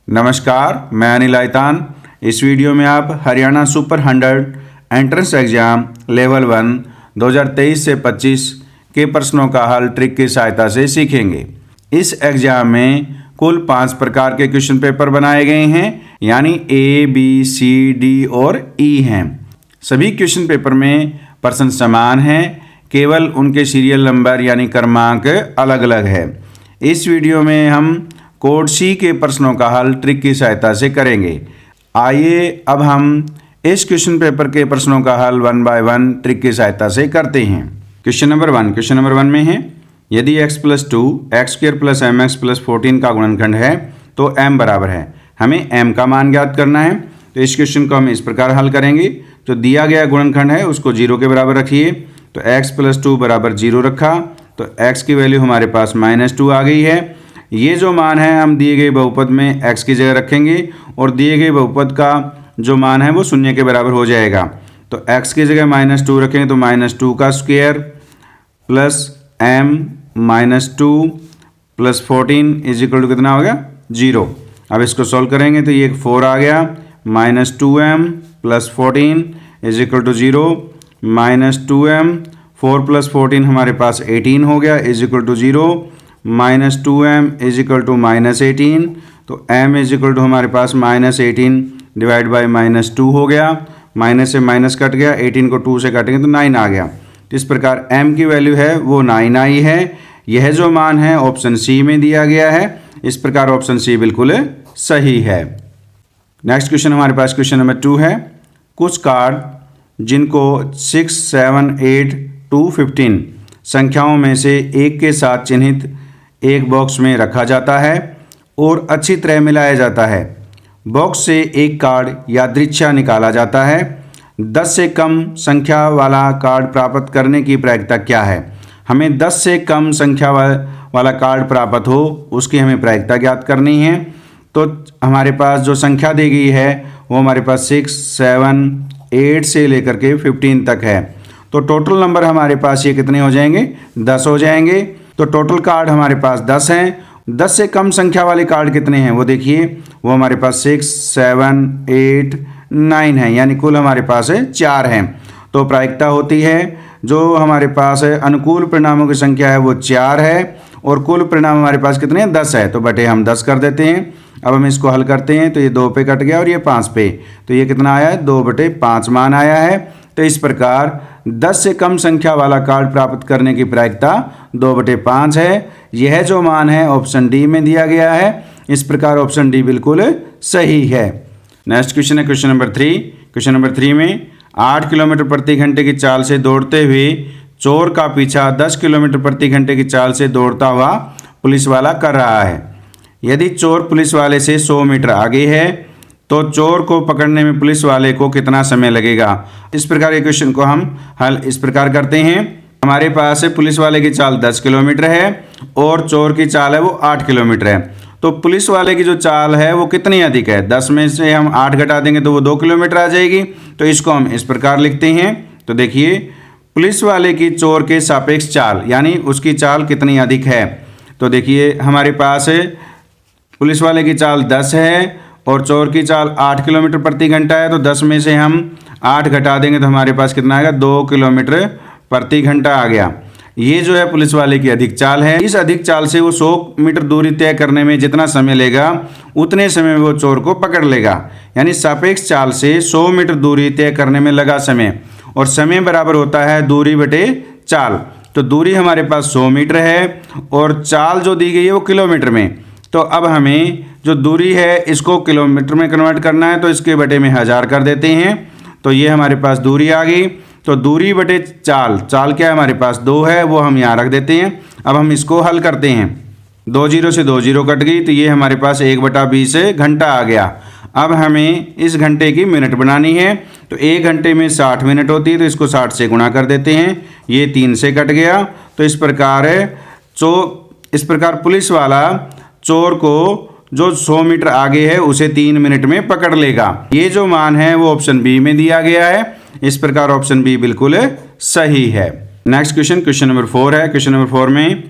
नमस्कार, मैं अनिल आयतान। इस वीडियो में आप Haryana super 100 entrance exam level 1 2023 से 25 के प्रश्नों का हल ट्रिक की सहायता से सीखेंगे। इस एग्जाम में कुल 5 प्रकार के क्वेश्चन पेपर बनाए गए हैं, यानी A, B, C, D और E हैं। सभी क्वेश्चन पेपर में प्रश्न समान हैं, केवल उनके सीरियल नंबर यानी क्रमांक अलग अलग है। इस वीडियो में हम कोड सी के प्रश्नों का हल ट्रिक की सहायता से करेंगे। आइए अब हम इस क्वेश्चन पेपर के प्रश्नों का हल 1 बाय 1 ट्रिक की सहायता से करते हैं। क्वेश्चन नंबर 1 में है, यदि x + 2 x² + mx + 14 का गुणनखंड है तो m बराबर है। हमें m का मान ज्ञात करना है, तो इस क्वेश्चन को हम इस प्रकार हल करेंगे। जो दिया गया गुणनखंड है उसको 0 के बराबर रखिए, तो x + 2 बराबर 0 रखा, तो x की वैल्यू हमारे पास -2 आ गई है। ये जो मान है हम दिए गए बहुपद में x की जगह रखेंगे और दिए गए बहुपद का जो मान है वो 0 के बराबर हो जाएगा। तो x की जगह -2 रखेंगे तो -2 का स्क्वायर प्लस m -2 प्लस 14 = कितना हो गया 0। अब इसको सॉल्व करेंगे तो ये 4 आ गया, -2m प्लस 14 = 0, -2m 4 + 14 हमारे पास 18 हो गया = 0, -2m -18, तो m हमारे पास -18 डिवाइड बाई -2 हो गया। माइनस से माइनस कट गया, 18 को 2 से काटेंगे तो 9 आ गया। तो इस प्रकार m की वैल्यू है वो 9 आई है। यह जो मान है ऑप्शन सी में दिया गया है। इस प्रकार ऑप्शन सी बिल्कुल सही है। नेक्स्ट क्वेश्चन हमारे पास क्वेश्चन नंबर 2 है। कुछ कार्ड जिनको 6, 7, 8 to 15 संख्याओं में से एक के साथ चिन्हित एक बॉक्स में रखा जाता है और अच्छी तरह मिलाया जाता है। बॉक्स से एक कार्ड यादृच्छा निकाला जाता है। 10 से कम संख्या वाला कार्ड प्राप्त करने की प्रायिकता क्या है? हमें 10 से कम संख्या वाला कार्ड प्राप्त हो उसकी हमें प्रायिकता ज्ञात करनी है। तो हमारे पास जो संख्या दी गई है वो हमारे पास 6, 7, 8 से लेकर के 15 तक है। तो टोटल नंबर हमारे पास ये कितने हो जाएंगे? 10 हो जाएंगे। तो टोटल कार्ड हमारे पास 10 हैं। 10 से कम संख्या वाले कार्ड कितने हैं वो देखिए, वो हमारे पास 6, 7, 8, 9 है, यानी कुल हमारे पास 4 हैं। तो प्रायिकता होती है जो हमारे पास अनुकूल परिणामों की संख्या है वो 4 है और कुल परिणाम हमारे पास कितने हैं? 10 है। तो बटे हम 10 कर देते हैं। अब हम इसको हल करते हैं तो ये 2 पे कट गया और ये 5 पे, तो ये कितना आया है? 2/5 मान आया है। तो इस प्रकार 10 से कम संख्या वाला कार्ड प्राप्त करने की प्रायिकता 2/5 है। यह जो मान है ऑप्शन डी में दिया गया है। इस प्रकार ऑप्शन डी बिल्कुल सही है। नेक्स्ट क्वेश्चन है क्वेश्चन नंबर 3। क्वेश्चन नंबर 3 में 8 किलोमीटर प्रति घंटे की चाल से दौड़ते हुए चोर का पीछा 10 किलोमीटर प्रति घंटे की चाल से दौड़ता हुआ पुलिस वाला कर रहा है। यदि चोर पुलिस वाले से 100 मीटर आगे है तो चोर को पकड़ने में पुलिस वाले को कितना समय लगेगा? इस प्रकार के क्वेश्चन को हम हल इस प्रकार करते हैं। हमारे पास पुलिस वाले की चाल 10 किलोमीटर है और चोर की चाल है वो 8 किलोमीटर है। तो पुलिस वाले की जो चाल है वो कितनी अधिक है? 10 में से हम 8 घटा देंगे तो वो 2 किलोमीटर आ जाएगी। तो इसको हम इस प्रकार लिखते हैं। तो देखिए, पुलिस वाले की चोर के सापेक्ष चाल, यानी उसकी चाल कितनी अधिक है। तो देखिए हमारे पास पुलिस वाले की चाल 10 है और चोर की चाल 8 किलोमीटर प्रति घंटा है। तो 10 में से हम 8 घटा देंगे तो हमारे पास कितना आएगा? 2 किलोमीटर प्रति घंटा आ गया। ये जो है पुलिस वाले की अधिक चाल है। इस अधिक चाल से वो 100 मीटर दूरी तय करने में जितना समय लेगा उतने समय में वो चोर को पकड़ लेगा। यानी सापेक्ष चाल से 100 मीटर दूरी तय करने में लगा समय, और समय बराबर होता है दूरी बटे चाल। तो दूरी हमारे पास 100 मीटर है और चाल जो दी गई है वो किलोमीटर में। तो अब हमें जो दूरी है इसको किलोमीटर में कन्वर्ट करना है, तो इसके बटे में 1000 कर देते हैं। तो ये हमारे पास दूरी आ गई। तो दूरी बटे चाल, चाल क्या है हमारे पास 2 है, वो हम यहाँ रख देते हैं। अब हम इसको हल करते हैं। 2 0 से 2 0 कट गई, तो ये हमारे पास 1/20 घंटा आ गया। अब हमें इस घंटे की मिनट बनानी है। तो 1 घंटे में 60 मिनट होती है, तो इसको 60 से गुणा कर देते हैं। ये 3 से कट गया। तो इस प्रकार पुलिस वाला चोर को जो 100 मीटर आगे है उसे 3 मिनट में पकड़ लेगा। ये जो मान है वो ऑप्शन बी में दिया गया है। इस प्रकार ऑप्शन बी बिल्कुल सही है। नेक्स्ट क्वेश्चन, क्वेश्चन नंबर 4 है। क्वेश्चन नंबर 4 में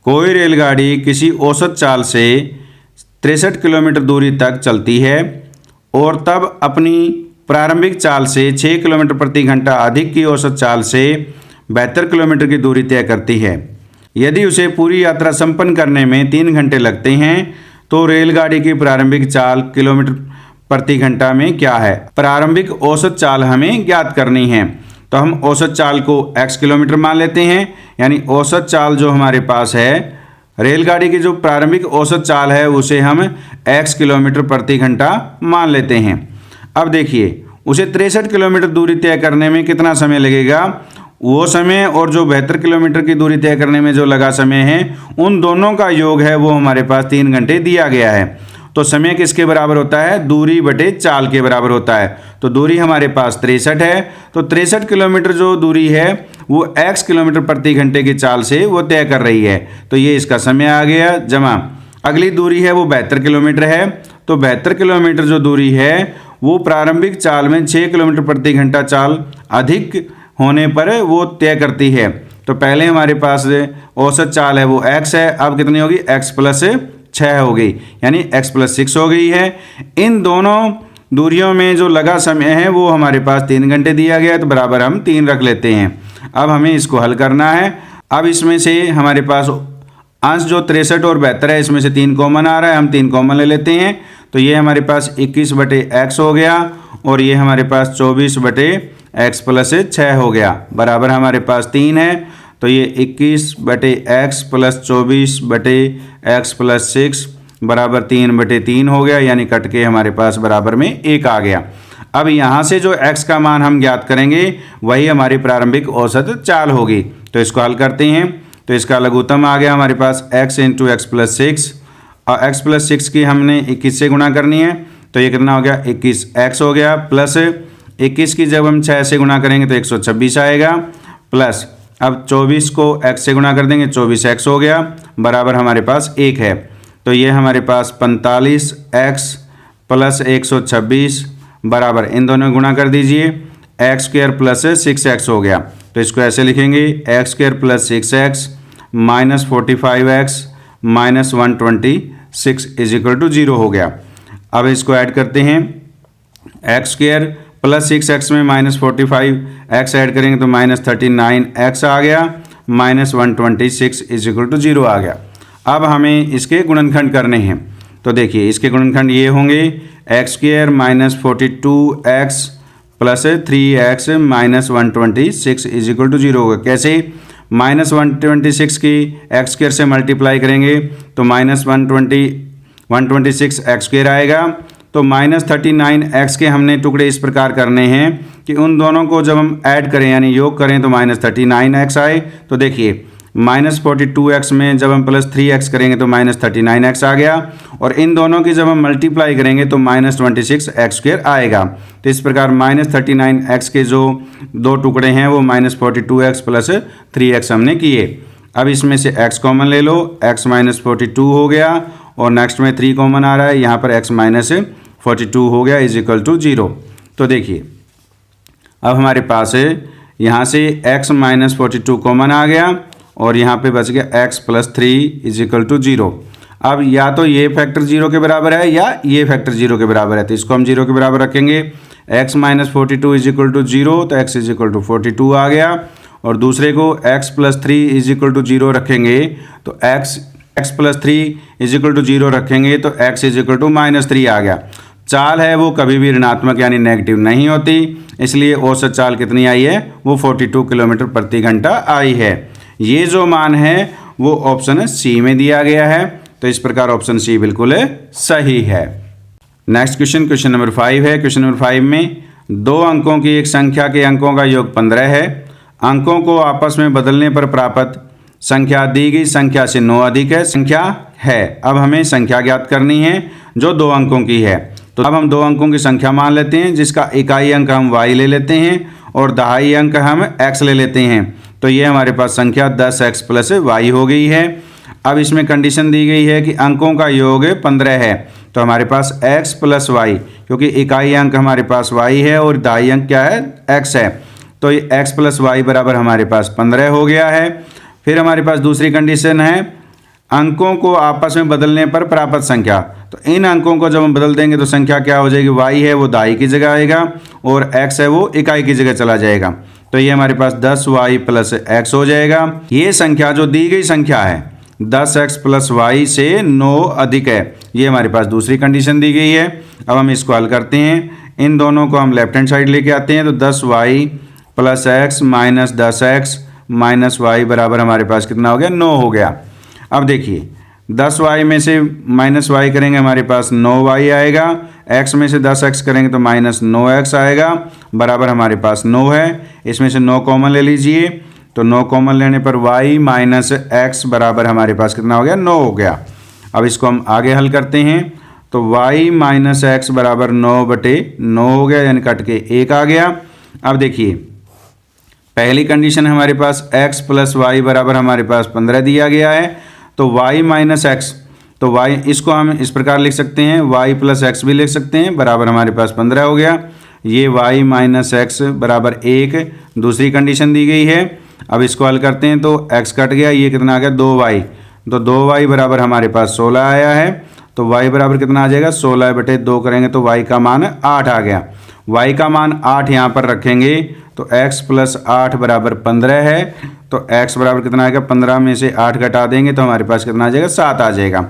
कोई रेलगाड़ी किसी औसत चाल से 63 किलोमीटर दूरी तक चलती है और तब अपनी प्रारंभिक चाल से 6 किलोमीटर प्रति घंटा अधिक की औसत चाल से 72 किलोमीटर की दूरी तय करती है। यदि उसे पूरी यात्रा संपन्न करने में 3 घंटे लगते हैं तो रेलगाड़ी की प्रारंभिक चाल किलोमीटर प्रति घंटा में क्या है। प्रारंभिक औसत चाल हमें ज्ञात करनी है, तो हम औसत चाल को x किलोमीटर मान लेते हैं, यानी औसत चाल जो हमारे पास है, रेलगाड़ी की जो प्रारंभिक औसत चाल है उसे हम x किलोमीटर प्रति घंटा मान लेते हैं। अब देखिए उसे 63 किलोमीटर दूरी तय करने में कितना समय लगेगा, वो समय और जो 72 किलोमीटर की दूरी तय करने में जो लगा समय है, उन दोनों का योग है वो हमारे पास 3 घंटे दिया गया है। तो समय किसके बराबर होता है, दूरी बटे चाल के बराबर होता है। तो दूरी हमारे पास 63 है, तो 63 किलोमीटर जो दूरी है वो x किलोमीटर प्रति घंटे की चाल से वो तय कर रही है। तो ये इसका समय आ गया, जमा अगली दूरी है वो 72 किलोमीटर है। तो 72 किलोमीटर जो दूरी है वो प्रारंभिक चाल में 6 किलोमीटर प्रति घंटा चाल अधिक होने पर वो तय करती है। तो पहले हमारे पास औसत चाल है वो x है, अब कितनी होगी, x प्लस 6 हो गई, यानी x प्लस 6 हो गई है। इन दोनों दूरियों में जो लगा समय है वो हमारे पास 3 घंटे दिया गया है, तो बराबर हम 3 रख लेते हैं। अब हमें इसको हल करना है। अब इसमें से हमारे पास अंश जो 63 और 72 है, इसमें से 3 कॉमन आ रहा है, हम 3 कॉमन ले लेते हैं। तो ये हमारे पास 21 बटे x हो गया और ये हमारे पास 24 बटे x प्लस 6 हो गया, बराबर हमारे पास 3 है। तो ये 21 बटे x प्लस 24 बटे x प्लस 6 बराबर 3 बटे 3 हो गया, यानी कट के हमारे पास बराबर में 1 आ गया। अब यहाँ से जो x का मान हम ज्ञात करेंगे वही हमारी प्रारंभिक औसत चाल होगी। तो इसको हल करते हैं, तो इसका लघुत्तम आ गया हमारे पास x इंटू एक्स प्लस 6 और x प्लस 6 की हमने 21 से गुणा करनी है। तो ये कितना हो गया, 21x हो गया, प्लस 21 की जब हम 6 से गुणा करेंगे तो 126 आएगा, प्लस अब 24 को x से गुणा कर देंगे 24x हो गया, बराबर हमारे पास 1 है। तो ये हमारे पास 45x प्लस 126 बराबर इन दोनों में गुणा कर दीजिए, एक्स स्क्वायर प्लस 6x हो गया। तो इसको ऐसे लिखेंगे, x square plus 6x minus 45x minus 126 is equal to 0 हो गया। अब इसको ऐड करते हैं, एक्स स्क्वायर प्लस 6x में माइनस 45x ऐड करेंगे तो माइनस 39x आ गया, माइनस 126 इज इक्वल टू 0 आ गया। अब हमें इसके गुणनखंड करने हैं। तो देखिए इसके गुणनखंड ये होंगे, x square minus 42x plus 3x minus 126 is equal to 0 होगा। कैसे, माइनस 126 की एक्स स्क्वायर से मल्टीप्लाई करेंगे तो माइनस 126 एक्स स्क्वायर आएगा। तो माइनस 39x के हमने टुकड़े इस प्रकार करने हैं कि उन दोनों को जब हम ऐड करें यानी योग करें तो माइनस 39x आए। तो देखिए माइनस 42x में जब हम प्लस 3x करेंगे तो माइनस 39x आ गया, और इन दोनों की जब हम मल्टीप्लाई करेंगे तो माइनस 26x स्क्वायर आएगा। तो इस प्रकार माइनस 39x के जो दो टुकड़े हैं वो माइनस 42x प्लस 3x हमने किए। अब इसमें से x कॉमन ले लो, x माइनस 42 हो गया और नेक्स्ट में 3 कॉमन आ रहा है, यहाँ पर x माइनस 42 हो गया इज इक्वल टू 0। तो देखिए अब हमारे पास यहाँ से x माइनस 42 कॉमन आ गया और यहाँ पे बच गया x plus 3 is equal to 0। अब या तो ये फैक्टर 0 के बराबर है या ये फैक्टर 0 के बराबर है, तो इसको हम 0 के बराबर रखेंगे। x minus 42 is equal to 0, तो x इज इक्वल टू 42 आ गया, और दूसरे को x plus 3 is equal to 0 रखेंगे तो x plus 3 is equal to 0 रखेंगे तो x is equal to minus 3 आ गया। चाल है वो कभी भी ऋणात्मक यानी नेगेटिव नहीं होती, इसलिए औसत चाल कितनी आई है, वो 42 किलोमीटर प्रति घंटा आई है। ये जो मान है वो ऑप्शन सी में दिया गया है, तो इस प्रकार ऑप्शन सी बिल्कुल सही है। नेक्स्ट क्वेश्चन, क्वेश्चन नंबर 5 है। क्वेश्चन नंबर 5 में 2 अंकों की एक संख्या के अंकों का योग 15 है। अंकों को आपस में बदलने पर प्राप्त संख्या दी गई संख्या से 9 अधिक है संख्या है। अब हमें संख्या ज्ञात करनी है जो 2 अंकों की है। तो अब हम 2 अंकों की संख्या मान लेते हैं, जिसका इकाई अंक हम y ले लेते हैं और दहाई अंक हम x ले लेते हैं। तो ये हमारे पास संख्या 10x प्लस y हो गई है। अब इसमें कंडीशन दी गई है कि अंकों का योग 15 है, तो हमारे पास x प्लस y, क्योंकि इकाई अंक हमारे पास y है और दहाई अंक क्या है, x है, तो ये x प्लस y बराबर हमारे पास 15 हो गया है। फिर हमारे पास दूसरी कंडीशन है, अंकों को आपस में बदलने पर प्राप्त संख्या। तो इन अंकों को जब हम बदल देंगे तो संख्या क्या हो जाएगी, y है वो दाई की जगह आएगा और x है वो इकाई की जगह चला जाएगा। तो ये हमारे पास 10y प्लस x हो जाएगा। ये संख्या जो दी गई संख्या है 10x प्लस y से 9 अधिक है, ये हमारे पास दूसरी कंडीशन दी गई है। अब हम इसको हल करते हैं, इन दोनों को हम लेफ्ट हैंड साइड लेके आते हैं। तो 10y plus x minus 10x minus y बराबर हमारे पास कितना हो गया, 9 हो गया। अब देखिए 10y में से माइनस y करेंगे हमारे पास 9y आएगा, x में से 10x करेंगे तो माइनस 9x आएगा, बराबर हमारे पास 9 है। इसमें से 9 कॉमन ले लीजिए, तो 9 कॉमन लेने पर y माइनस x बराबर हमारे पास कितना हो गया, 9 हो गया। अब इसको हम आगे हल करते हैं, तो y माइनस x बराबर 9/9 हो गया, यानी कट के 1 आ गया। अब देखिए पहली कंडीशन हमारे पास x प्लस वाई बराबर हमारे पास 15 दिया गया है, तो y माइनस एक्स, तो y इसको हम इस प्रकार लिख सकते हैं, y प्लस एक्स भी लिख सकते हैं, बराबर हमारे पास 15 हो गया। ये y माइनस एक्स बराबर 1 दूसरी कंडीशन दी गई है। अब इसको हल करते हैं तो x कट गया, ये कितना आ गया 2y, तो 2y बराबर हमारे पास 16 आया है। तो y बराबर कितना आ जाएगा, 16/2 करेंगे तो y का मान 8 आ गया। y का मान 8 यहाँ पर रखेंगे तो x प्लस 8 बराबर 15 है, तो x बराबर कितना आएगा, 15 में से 8 घटा देंगे तो हमारे पास कितना आ जाएगा, 7 आ जाएगा।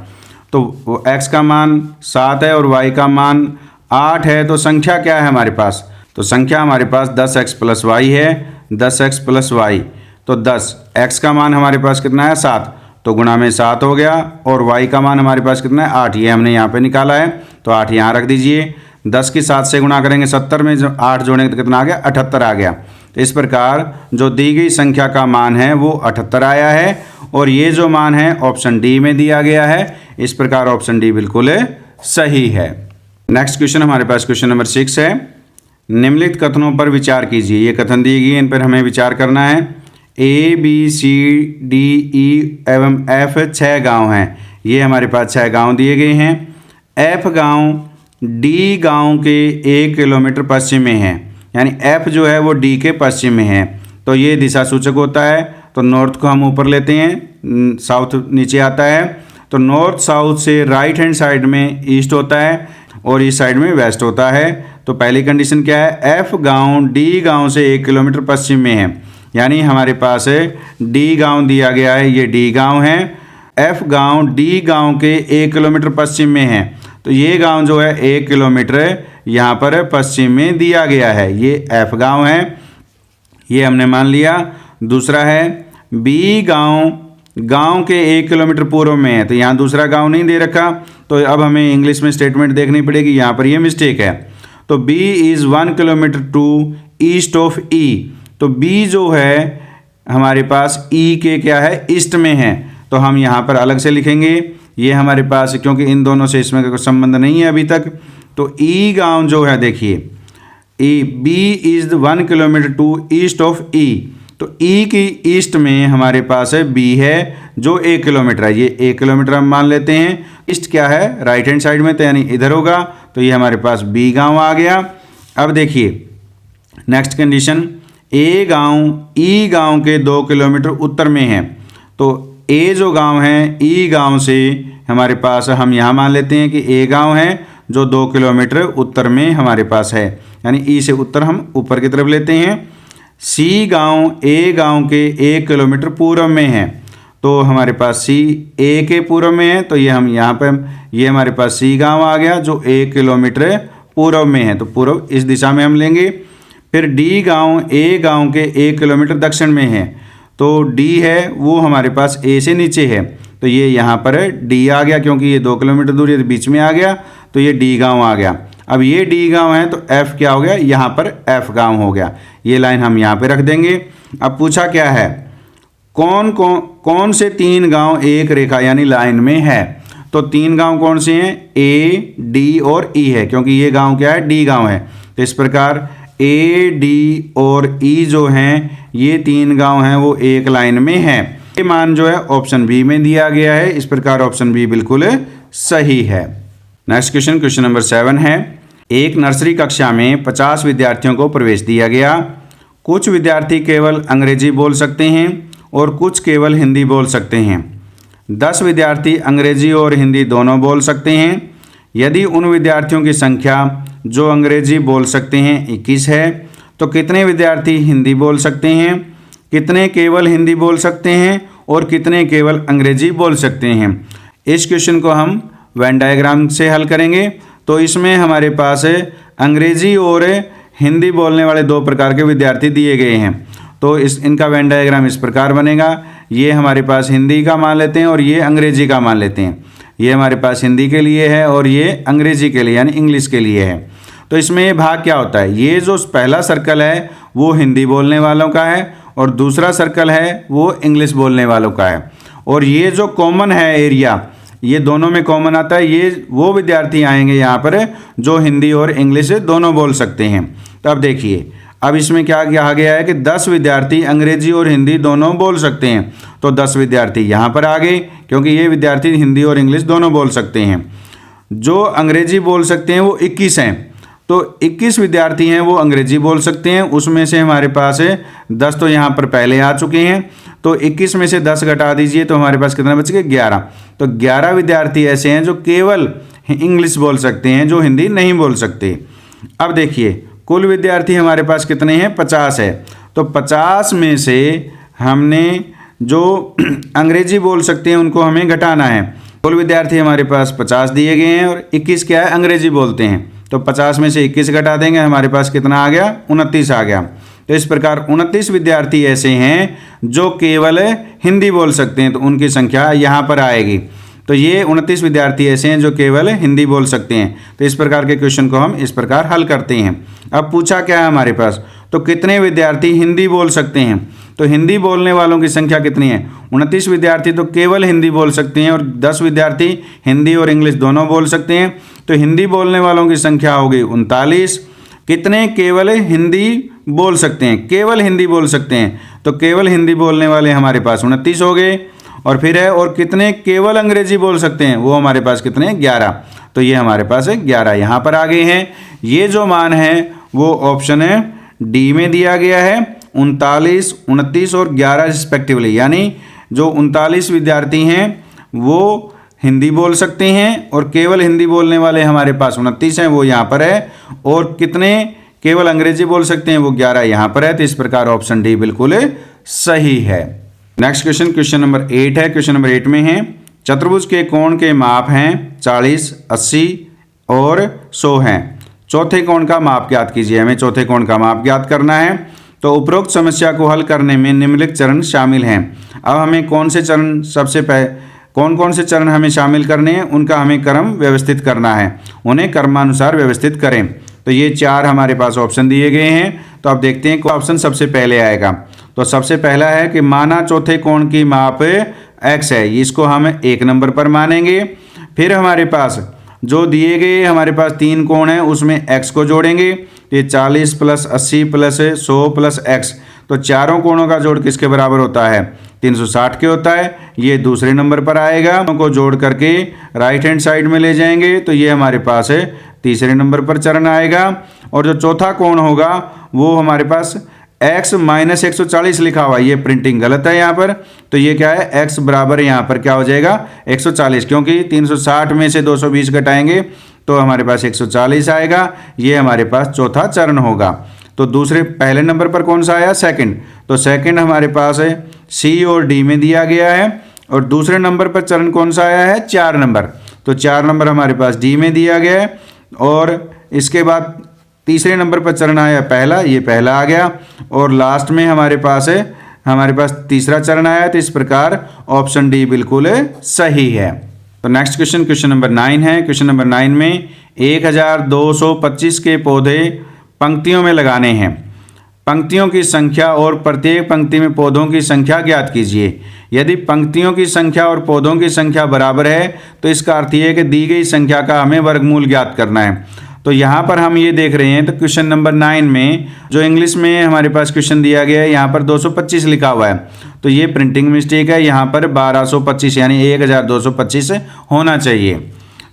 तो x का मान 7 है और y का मान 8 है, तो संख्या क्या है हमारे पास, तो संख्या हमारे पास 10x प्लस वाई है, 10x प्लस वाई। तो 10 x का मान हमारे पास कितना है 7, तो गुणा में 7 हो गया, और y का मान हमारे पास कितना है 8, ये हमने यहाँ पे निकाला है, तो 8 यहाँ रख दीजिए। 10 की 7 से गुणा करेंगे 70 में जो 8 जोड़ेंगे तो कितना आ गया, 78 आ गया। तो इस प्रकार जो दी गई संख्या का मान है वो 78 आया है, और ये जो मान है ऑप्शन डी में दिया गया है। इस प्रकार ऑप्शन डी बिल्कुल सही है। नेक्स्ट क्वेश्चन हमारे पास क्वेश्चन नंबर 6 है। निम्नलिखित कथनों पर विचार कीजिए। ये कथन दिए गए, इन पर हमें विचार करना है। A, B, C, D, E एवं F 6 गांव हैं। ये हमारे पास 6 गांव दिए गए हैं। F गांव D गांव के 1 किलोमीटर पश्चिम में है, यानी F जो है वो D के पश्चिम में है, तो ये दिशा सूचक होता है। तो नॉर्थ को हम ऊपर लेते हैं, साउथ नीचे आता है। तो नॉर्थ साउथ से राइट हैंड साइड में ईस्ट होता है और इस साइड में वेस्ट होता है। तो पहली कंडीशन क्या है, F गांव D गांव से 1 किलोमीटर पश्चिम में है, यानी हमारे पास D गांव दिया गया है, ये D गांव है। F गांव D गांव के 1 किलोमीटर पश्चिम में है, तो ये गांव जो है 1 किलोमीटर यहाँ पर पश्चिम में दिया गया है, ये F गांव है, ये हमने मान लिया। दूसरा है B गांव के 1 किलोमीटर पूर्व में है, तो यहाँ दूसरा गांव नहीं दे रखा, तो अब हमें इंग्लिश में स्टेटमेंट देखनी पड़ेगी, यहाँ पर ये मिस्टेक है। तो B is 1 kilometre to east of E, तो B जो है हमारे पास E के क्या है, ईस्ट में है, तो हम यहाँ पर अलग से लिखेंगे। ये हमारे पास क्योंकि इन दोनों से इसमें कोई संबंध नहीं है अभी तक, तो E गांव जो है देखिए B is 1 kilometre to east of E, तो E की ईस्ट में हमारे पास है B है जो 1 किलोमीटर है, ये 1 किलोमीटर हम मान लेते हैं। ईस्ट क्या है, राइट हैंड साइड में, तो यानी इधर होगा, तो ये हमारे पास B गांव आ गया। अब देखिए नेक्स्ट कंडीशन, A गांव E गांव के 2 किलोमीटर उत्तर में है, तो A जो गांव है E गांव से हमारे पास हम यहाँ मान लेते हैं कि A गांव है जो 2 किलोमीटर उत्तर में हमारे पास है, यानी E से उत्तर हम ऊपर की तरफ लेते हैं। C गांव A गांव के 1 किलोमीटर पूर्व में है, तो हमारे पास C A के पूर्व में है, तो ये हम यहाँ पर ये हमारे पास C गांव आ गया जो 1 किलोमीटर पूर्व में है, तो पूर्व इस दिशा में हम लेंगे। फिर D गांव A गांव के 1 किलोमीटर दक्षिण में है, तो D है वो हमारे पास A से नीचे है, तो ये यहाँ पर D आ गया, क्योंकि ये 2 किलोमीटर दूर ये बीच में आ गया, तो ये D गांव आ गया। अब ये D गांव है तो F क्या हो गया, यहाँ पर F गांव हो गया। ये लाइन हम यहाँ पे रख देंगे। अब पूछा क्या है, कौन से 3 गांव एक रेखा यानी लाइन में है, तो 3 गांव कौन से हैं, A, D और E है, क्योंकि ये गांव क्या है, D गांव है। तो इस प्रकार A, D और E जो हैं ये 3 गांव हैं वो एक लाइन में हैं। ये मान जो है ऑप्शन बी में दिया गया है, इस प्रकार ऑप्शन बी बिल्कुल सही है। नेक्स्ट क्वेश्चन, क्वेश्चन नंबर 7 है। एक नर्सरी कक्षा में 50 विद्यार्थियों को प्रवेश दिया गया। कुछ विद्यार्थी केवल अंग्रेजी बोल सकते हैं और कुछ केवल हिंदी बोल सकते हैं। 10 विद्यार्थी अंग्रेजी और हिंदी दोनों बोल सकते हैं। यदि उन विद्यार्थियों की संख्या जो अंग्रेजी बोल सकते हैं 21 है, तो कितने विद्यार्थी हिंदी बोल सकते हैं, कितने केवल हिंदी बोल सकते हैं और कितने केवल अंग्रेजी बोल सकते हैं। इस क्वेश्चन को हम वेन डायग्राम से हल करेंगे। तो इसमें हमारे पास अंग्रेजी और हिंदी बोलने वाले 2 प्रकार के विद्यार्थी दिए गए हैं। तो इनका वेन डायग्राम इस प्रकार बनेगा। ये हमारे पास हिंदी का मान लेते हैं और ये अंग्रेजी का मान लेते हैं। ये हमारे पास हिंदी के लिए है और ये अंग्रेजी के लिए यानी इंग्लिश के लिए है। तो इसमें ये भाग क्या होता है, ये जो पहला सर्कल है वो हिंदी बोलने वालों का है और दूसरा सर्कल है वो इंग्लिश बोलने वालों का है। और ये जो कॉमन है एरिया, ये दोनों में कॉमन आता है, ये वो विद्यार्थी आएंगे यहाँ पर जो हिंदी और इंग्लिश दोनों बोल सकते हैं। तो अब देखिए, अब इसमें क्या कहा गया है कि 10 विद्यार्थी अंग्रेजी और हिंदी दोनों बोल सकते हैं। तो 10 विद्यार्थी यहाँ पर आ गए क्योंकि ये विद्यार्थी हिंदी और इंग्लिश दोनों बोल सकते हैं। जो अंग्रेजी बोल सकते हैं वो 21 हैं। तो 21 विद्यार्थी हैं वो अंग्रेजी बोल सकते हैं। उसमें से हमारे पास 10 तो यहाँ पर पहले आ चुके हैं। तो 21 में से 10 घटा दीजिए तो हमारे पास कितना बच गया, 11। तो 11 विद्यार्थी ऐसे हैं जो केवल इंग्लिश बोल सकते हैं, जो हिंदी नहीं बोल सकते। अब देखिए, कुल विद्यार्थी हमारे पास कितने हैं, 50 है। तो 50 में से हमने जो अंग्रेजी बोल सकते हैं उनको हमें घटाना है। कुल विद्यार्थी हमारे पास 50 दिए गए हैं और 21 क्या है, अंग्रेजी बोलते हैं। तो 50 में से 21 घटा देंगे, हमारे पास कितना आ गया, 29 आ गया। तो इस प्रकार 29 विद्यार्थी ऐसे हैं जो केवल हिंदी बोल सकते हैं। तो उनकी संख्या यहाँ पर आएगी। तो ये 29 विद्यार्थी ऐसे हैं जो केवल हिंदी बोल सकते हैं। तो इस प्रकार के क्वेश्चन को हम इस प्रकार हल करते हैं। अब पूछा क्या है हमारे पास, तो कितने विद्यार्थी हिंदी बोल सकते हैं। तो हिंदी बोलने वालों की संख्या कितनी है, 29 विद्यार्थी तो केवल हिंदी बोल सकते हैं और 10 विद्यार्थी हिंदी और इंग्लिश दोनों बोल सकते हैं। तो हिंदी बोलने वालों की संख्या होगी 39। कितने केवल हिंदी बोल सकते हैं, केवल हिंदी बोल सकते हैं। तो केवल हिंदी बोलने वाले हमारे पास 29 हो गए। और फिर है, और कितने केवल अंग्रेजी बोल सकते हैं, वो हमारे पास कितने हैं, 11। तो ये हमारे पास 11 यहाँ पर आ गए हैं। ये जो मान है वो ऑप्शन डी में दिया गया है, 39, 29 और 11 रिस्पेक्टिवली। यानी जो 39 विद्यार्थी हैं वो हिंदी बोल सकते हैं और केवल हिंदी बोलने वाले हमारे पास 29 हैं, वो यहाँ पर है। और कितने केवल अंग्रेजी बोल सकते हैं, वो 11 यहाँ पर है। तो इस प्रकार ऑप्शन डी बिल्कुल सही है। नेक्स्ट क्वेश्चन, क्वेश्चन नंबर 8 है। क्वेश्चन नंबर 8 में है, चतुर्भुज के कोण के माप हैं 40, 80 और 100 हैं। चौथे कोण का माप ज्ञात कीजिए। हमें चौथे कोण का माप ज्ञात करना है। तो उपरोक्त समस्या को हल करने में निम्नलिखित चरण शामिल हैं। अब हमें कौन से चरण कौन से चरण हमें शामिल करने हैं, उनका हमें क्रम व्यवस्थित करना है। उन्हें क्रमानुसार व्यवस्थित करें। तो ये 4 हमारे पास ऑप्शन दिए गए हैं। तो अब देखते हैं कौन ऑप्शन सबसे पहले आएगा। तो सबसे पहला है कि माना चौथे कोण की माप x है, इसको हम 1 नंबर पर मानेंगे। फिर हमारे पास जो दिए गए हमारे पास 3 कोण हैं उसमें x को जोड़ेंगे। ये 40 + 80 + 100 + x। तो चारों कोणों का जोड़ किसके बराबर होता है, 360 के होता है। ये दूसरे नंबर पर आएगा। उनको जोड़ करके राइट हैंड साइड में ले जाएंगे तो ये हमारे पास तीसरे नंबर पर चरण आएगा। और जो चौथा कोण होगा वो हमारे पास x - 140 लिखा हुआ है, ये प्रिंटिंग गलत है यहाँ पर। तो ये क्या है, x बराबर यहाँ पर क्या हो जाएगा, 140, क्योंकि 360 में से 220 घटाएंगे तो हमारे पास 140 आएगा। ये हमारे पास चौथा चरण होगा। तो दूसरे पहले नंबर पर कौन सा आया, सेकंड। तो सेकंड हमारे पास है C और D में दिया गया है। और दूसरे नंबर पर चरण कौन सा आया है, 4 नंबर। तो 4 नंबर हमारे पास D में दिया गया है। और इसके बाद तीसरे नंबर पर चरण आया पहला, ये पहला आ गया। और लास्ट में हमारे पास तीसरा चरण आया। तो इस प्रकार ऑप्शन डी बिल्कुल सही है। तो नेक्स्ट क्वेश्चन, क्वेश्चन नंबर 9 है। क्वेश्चन नंबर 9 में 1225 के पौधे पंक्तियों में लगाने हैं। पंक्तियों की संख्या और प्रत्येक पंक्ति में पौधों की संख्या ज्ञात कीजिए। यदि पंक्तियों की संख्या और पौधों की संख्या बराबर है तो इसका अर्थ ये है कि दी गई संख्या का हमें वर्गमूल ज्ञात करना है। तो यहाँ पर हम ये देख रहे हैं, तो क्वेश्चन नंबर 9 में जो इंग्लिश में हमारे पास क्वेश्चन दिया गया है यहाँ पर 225 लिखा हुआ है। तो ये प्रिंटिंग मिस्टेक है, यहाँ पर 1225 यानी 1225 होना चाहिए।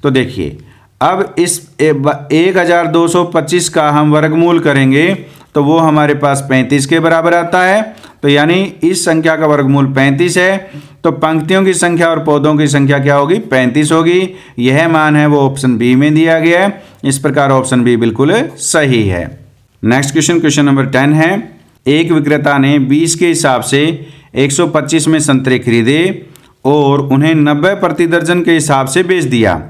तो देखिए, अब इस 1225 का हम वर्गमूल करेंगे तो वो हमारे पास 35 के बराबर आता है। तो यानी इस संख्या का वर्गमूल 35 है, तो पंक्तियों की संख्या और पौधों की संख्या क्या होगी? 35 होगी। यह मान है वो ऑप्शन बी में दिया गया है। इस प्रकार ऑप्शन बी बिल्कुल सही है। नेक्स्ट क्वेश्चन, क्वेश्चन नंबर 10 है, एक विक्रेता ने 20 के हिसाब से 125 में संतरे खरीदे और उन्हें 90 प्रति दर्जन के हिसाब से बेच दिया।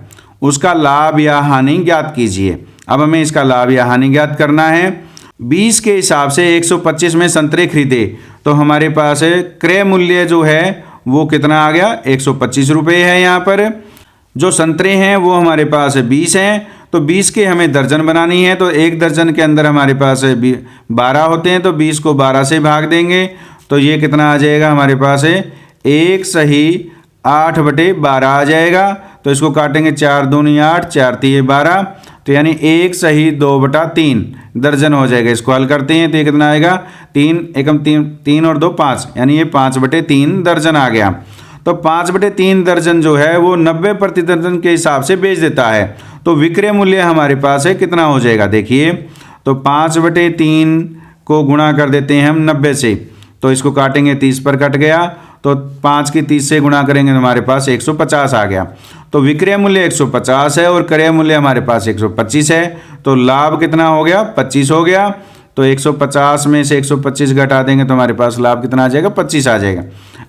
उसका लाभ या हानि ज्ञात कीजिए। अब हमें इसका लाभ या हानि ज्ञात करना है। 20 के हिसाब से 125 में संतरे खरीदे, तो हमारे पास क्रय मूल्य जो है वो कितना आ गया? 125 रुपये है। यहाँ पर जो संतरे हैं वो हमारे पास 20 हैं, तो 20 के हमें दर्जन बनानी है, तो एक दर्जन के अंदर हमारे पास 12 होते हैं, तो 20 को 12 से भाग देंगे, तो ये कितना आ जाएगा हमारे पास? 1 सही 8/12 आ जाएगा। तो इसको काटेंगे, 4 दूनी 8, 4 तिये 12, तो यानी 1 सही 2/3 दर्जन हो जाएगा। इसको हल करते हैं तो ये कितना आएगा? 3 एकम 3 और 2 5, यानी ये 5/3 दर्जन आ गया। तो 5/3 दर्जन जो है वो 90 प्रति दर्जन के हिसाब से बेच देता है। तो विक्रय मूल्य हमारे पास है कितना हो जाएगा? देखिए, तो 5/3 को गुणा कर देते हैं हम 90 से, तो इसको काटेंगे, 30 पर कट गया, तो 5 की 30 से गुणा करेंगे तो हमारे पास 150 आ गया। तो विक्रय मूल्य 150 है और क्रय मूल्य हमारे पास 125 है, तो लाभ कितना हो गया? 25 हो गया। तो 150 में से 125 घटा देंगे तो हमारे पास लाभ कितना आ जाएगा? 25 आ जाएगा।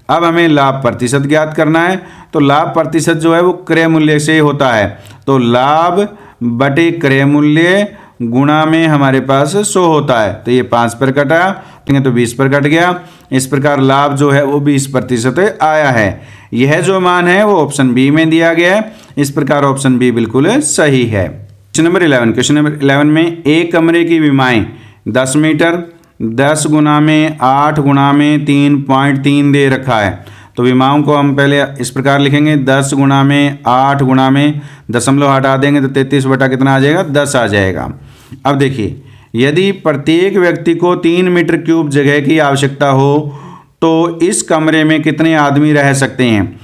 अब हमें लाभ प्रतिशत ज्ञात करना है, तो लाभ प्रतिशत जो है वो क्रय मूल्य से होता है, तो लाभ बटे क्रय मूल्य गुणा में हमारे पास 100 होता है, तो ये 5 पर कटा तो 20 पर कट गया। इस प्रकार लाभ जो है वो 20% आया है। यह जो मान है वो ऑप्शन बी में दिया गया है। इस प्रकार ऑप्शन बी बिल्कुल सही है। क्वेश्चन नंबर 11, क्वेश्चन नंबर 11 में एक कमरे की विमाएं 10 मीटर 10 गुना में 8 गुना में 3.3 दे रखा है। तो विमाओं को हम पहले इस प्रकार लिखेंगे, 10 गुना में 8 गुना में दशमलव हटा देंगे तो 33 बटा कितना आ जाएगा? 10 आ जाएगा। अब देखिए, यदि प्रत्येक व्यक्ति को 3 मीटर क्यूब जगह की आवश्यकता हो तो इस कमरे में कितने आदमी रह सकते हैं?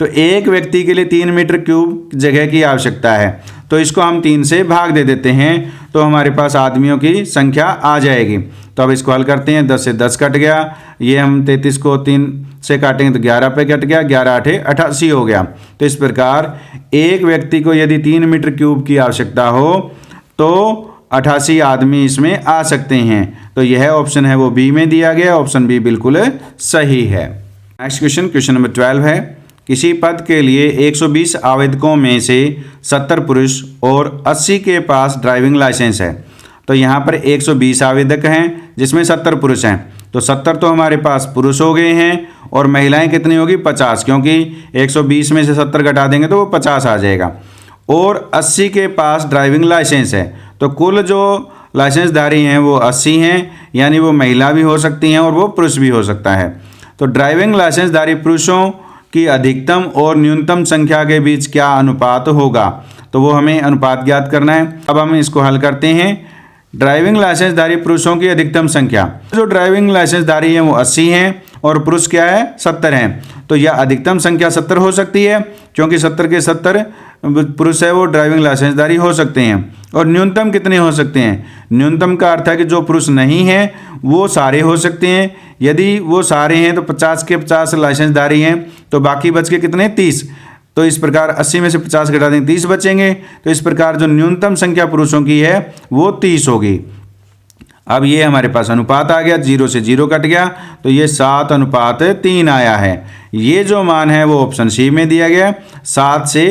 तो एक व्यक्ति के लिए 3 मीटर क्यूब जगह की आवश्यकता है, तो इसको हम 3 से भाग दे देते हैं, तो हमारे पास आदमियों की संख्या आ जाएगी। तो अब इसको हल करते हैं, 10 से 10 कट गया, ये हम 33 को 3 से काटेंगे तो 11 पे कट गया, 11 8 88 हो गया। तो इस प्रकार एक व्यक्ति को यदि 3 मीटर क्यूब की आवश्यकता हो तो 88 आदमी इसमें आ सकते हैं। तो यह ऑप्शन है वो बी में दिया गया, ऑप्शन बी बिल्कुल सही है। नेक्स्ट क्वेश्चन, क्वेश्चन नंबर 12 है, किसी पद के लिए 120 आवेदकों में से 70 पुरुष और 80 के पास ड्राइविंग लाइसेंस है। तो यहाँ पर 120 आवेदक हैं जिसमें 70 पुरुष हैं, तो 70 तो हमारे पास पुरुष हो गए हैं और महिलाएं कितनी होगी? 50, क्योंकि 120 में से 70 घटा देंगे तो वो 50 आ जाएगा। और 80 के पास ड्राइविंग लाइसेंस है, तो कुल जो लाइसेंसधारी हैं वो 80 हैं, यानी वो महिला भी हो सकती हैं और वो पुरुष भी हो सकता है। तो ड्राइविंग लाइसेंसधारी पुरुषों की अधिकतम और न्यूनतम संख्या के बीच क्या अनुपात होगा? तो वो हमें अनुपात ज्ञात करना है। अब हम इसको हल करते हैं। ड्राइविंग लाइसेंसधारी पुरुषों की अधिकतम संख्या, जो ड्राइविंग लाइसेंसधारी हैं वो 80 हैं और पुरुष क्या है? 70 हैं। तो यह अधिकतम संख्या 70 हो सकती है, क्योंकि 70 के 70 पुरुष है वो ड्राइविंग लाइसेंसधारी हो सकते हैं। और न्यूनतम कितने हो सकते हैं? न्यूनतम का अर्थ है कि जो पुरुष नहीं हैं वो सारे हो सकते हैं। यदि वो सारे हैं तो 50 के 50 लाइसेंसधारी हैं, तो बाकी बच के कितने? 30। तो इस प्रकार 80 में से 50 घटा देंगे, 30 बचेंगे। तो इस प्रकार जो न्यूनतम संख्या पुरुषों की है वो 30 होगी। अब ये हमारे पास अनुपात आ गया, 0 से 0 कट गया, तो ये 7:3 आया है। ये जो मान है वो ऑप्शन सी में दिया गया, 7 से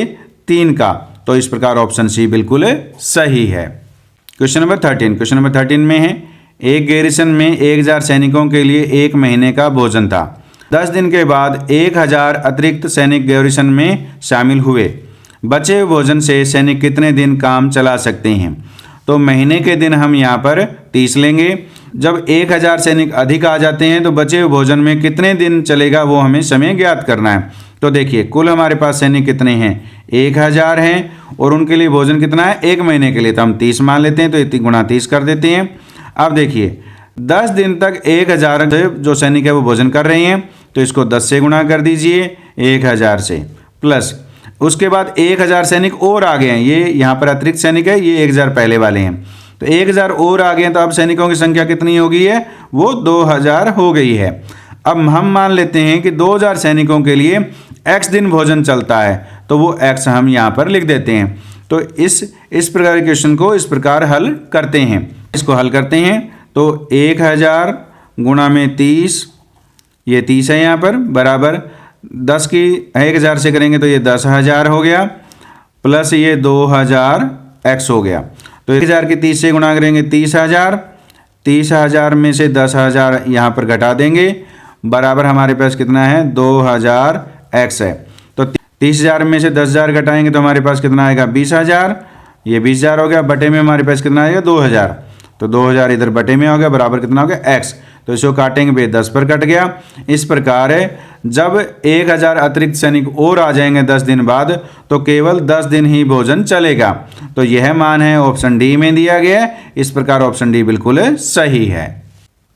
3 का। तो इस प्रकार ऑप्शन सी बिल्कुल सही है। क्वेश्चन नंबर 13, क्वेश्चन नंबर 13 में है, एक गैरिसन में 1000 सैनिकों के लिए 1 महीने का भोजन था। 10 दिन के बाद 1000 अतिरिक्त सैनिक गैरिसन में शामिल हुए। बचे हुए भोजन से सैनिक कितने दिन काम चला सकते हैं? तो महीने के दिन हम यहाँ पर 30 लेंगे। जब 1000 सैनिक अधिक आ जाते हैं तो बचे हुए भोजन में कितने दिन चलेगा वो हमें समय ज्ञात करना है। तो देखिए, कुल हमारे पास सैनिक कितने हैं? 1000 हैं और उनके लिए भोजन कितना है? 1 महीने के लिए, तो हम 30 मान लेते हैं, तो 30 गुणा 30 कर देते हैं। अब देखिए, 10 दिन तक 1000 जो सैनिक है वो भोजन कर रहे हैं, तो इसको 10 से गुणा कर दीजिए 1000 से, प्लस उसके बाद 1000 सैनिक और आ गए हैं, ये यहाँ पर अतिरिक्त सैनिक है, ये 1000 पहले वाले हैं, तो 1000 और आ गए, तो अब सैनिकों की संख्या कितनी हो गई है, वो 2000 हो गई है। अब हम मान लेते हैं कि 2000 सैनिकों के लिए x दिन भोजन चलता है, तो वो x हम यहाँ पर लिख देते हैं। तो इस प्रकार के क्वेश्चन को इस प्रकार हल करते हैं। इसको हल करते हैं तो 1000 गुणा में 30, ये 30 है यहाँ पर, बराबर 10 की 1000 से करेंगे तो ये 10,000 हो गया, प्लस ये 2000 x हो गया। तो 1000 की 30 से गुणा करेंगे 30,000, 30,000 में से 10,000 यहाँ पर घटा देंगे, बराबर हमारे पास कितना है, 2000 x है। तो 30,000 में से 10,000 घटाएंगे तो हमारे पास कितना आएगा, 20,000, ये 20,000 हो गया, बटे में हमारे पास कितना आएगा, 2000, तो 2000 इधर बटे में हो गया, बराबर कितना हो गया, x। तो इसको काटेंगे भाई 10 पर कट गया। इस प्रकार है जब 1000 अतिरिक्त सैनिक और आ जाएंगे 10 दिन बाद, तो केवल 10 दिन ही भोजन चलेगा। तो यह मान है ऑप्शन डी में दिया गया है। इस प्रकार ऑप्शन डी बिल्कुल सही है।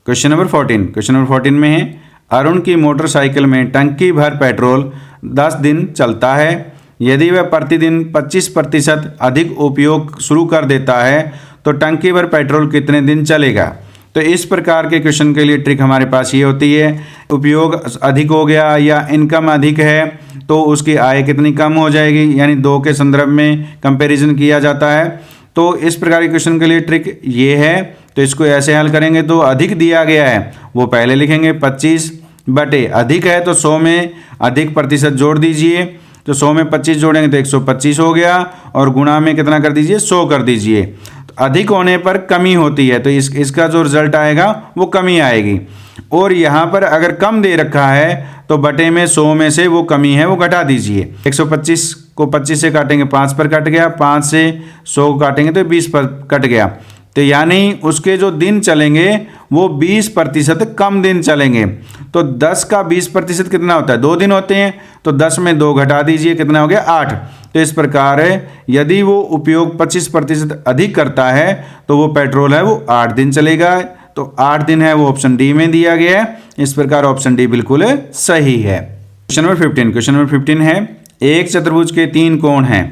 क्वेश्चन नंबर 14 में है, अरुण की मोटरसाइकिल में टंकी भर पेट्रोल 10 दिन चलता है। यदि वह प्रतिदिन 25% अधिक उपयोग शुरू कर देता है तो टंकी भर पेट्रोल कितने दिन चलेगा। तो इस प्रकार के क्वेश्चन के लिए ट्रिक हमारे पास ये होती है, उपयोग अधिक हो गया या इनकम अधिक है तो उसकी आय कितनी कम हो जाएगी, यानी दो के संदर्भ में कंपैरिजन किया जाता है। तो इस प्रकार के क्वेश्चन के लिए ट्रिक ये है। तो इसको ऐसे हल करेंगे तो अधिक दिया गया है वो पहले लिखेंगे 25 बटे अधिक है तो 100 में अधिक प्रतिशत जोड़ दीजिए, तो 100 में 25 जोड़ेंगे तो 125 हो गया, और गुणा में कितना कर दीजिए, 100 कर दीजिए। तो अधिक होने पर कमी होती है तो इसका जो रिजल्ट आएगा वो कमी आएगी। और यहाँ पर अगर कम दे रखा है तो बटे में 100 में से वो कमी है वो घटा दीजिए। 125 को 25 से काटेंगे 5 पर कट गया, 5 से 100 काटेंगे तो 20 पर कट गया। तो यानी उसके जो दिन चलेंगे वो 20% कम दिन चलेंगे। तो 10 का 20% कितना होता है, 2 दिन होते हैं, तो 10 में 2 घटा दीजिए, कितना हो गया, 8। तो इस प्रकार यदि वो उपयोग 25% अधिक करता है तो वो पेट्रोल है वो 8 दिन चलेगा। तो 8 दिन है वो ऑप्शन डी में दिया गया है। इस प्रकार ऑप्शन डी बिल्कुल सही है। क्वेश्चन नंबर 15 है, एक चतुर्भुज के 3 कोण हैं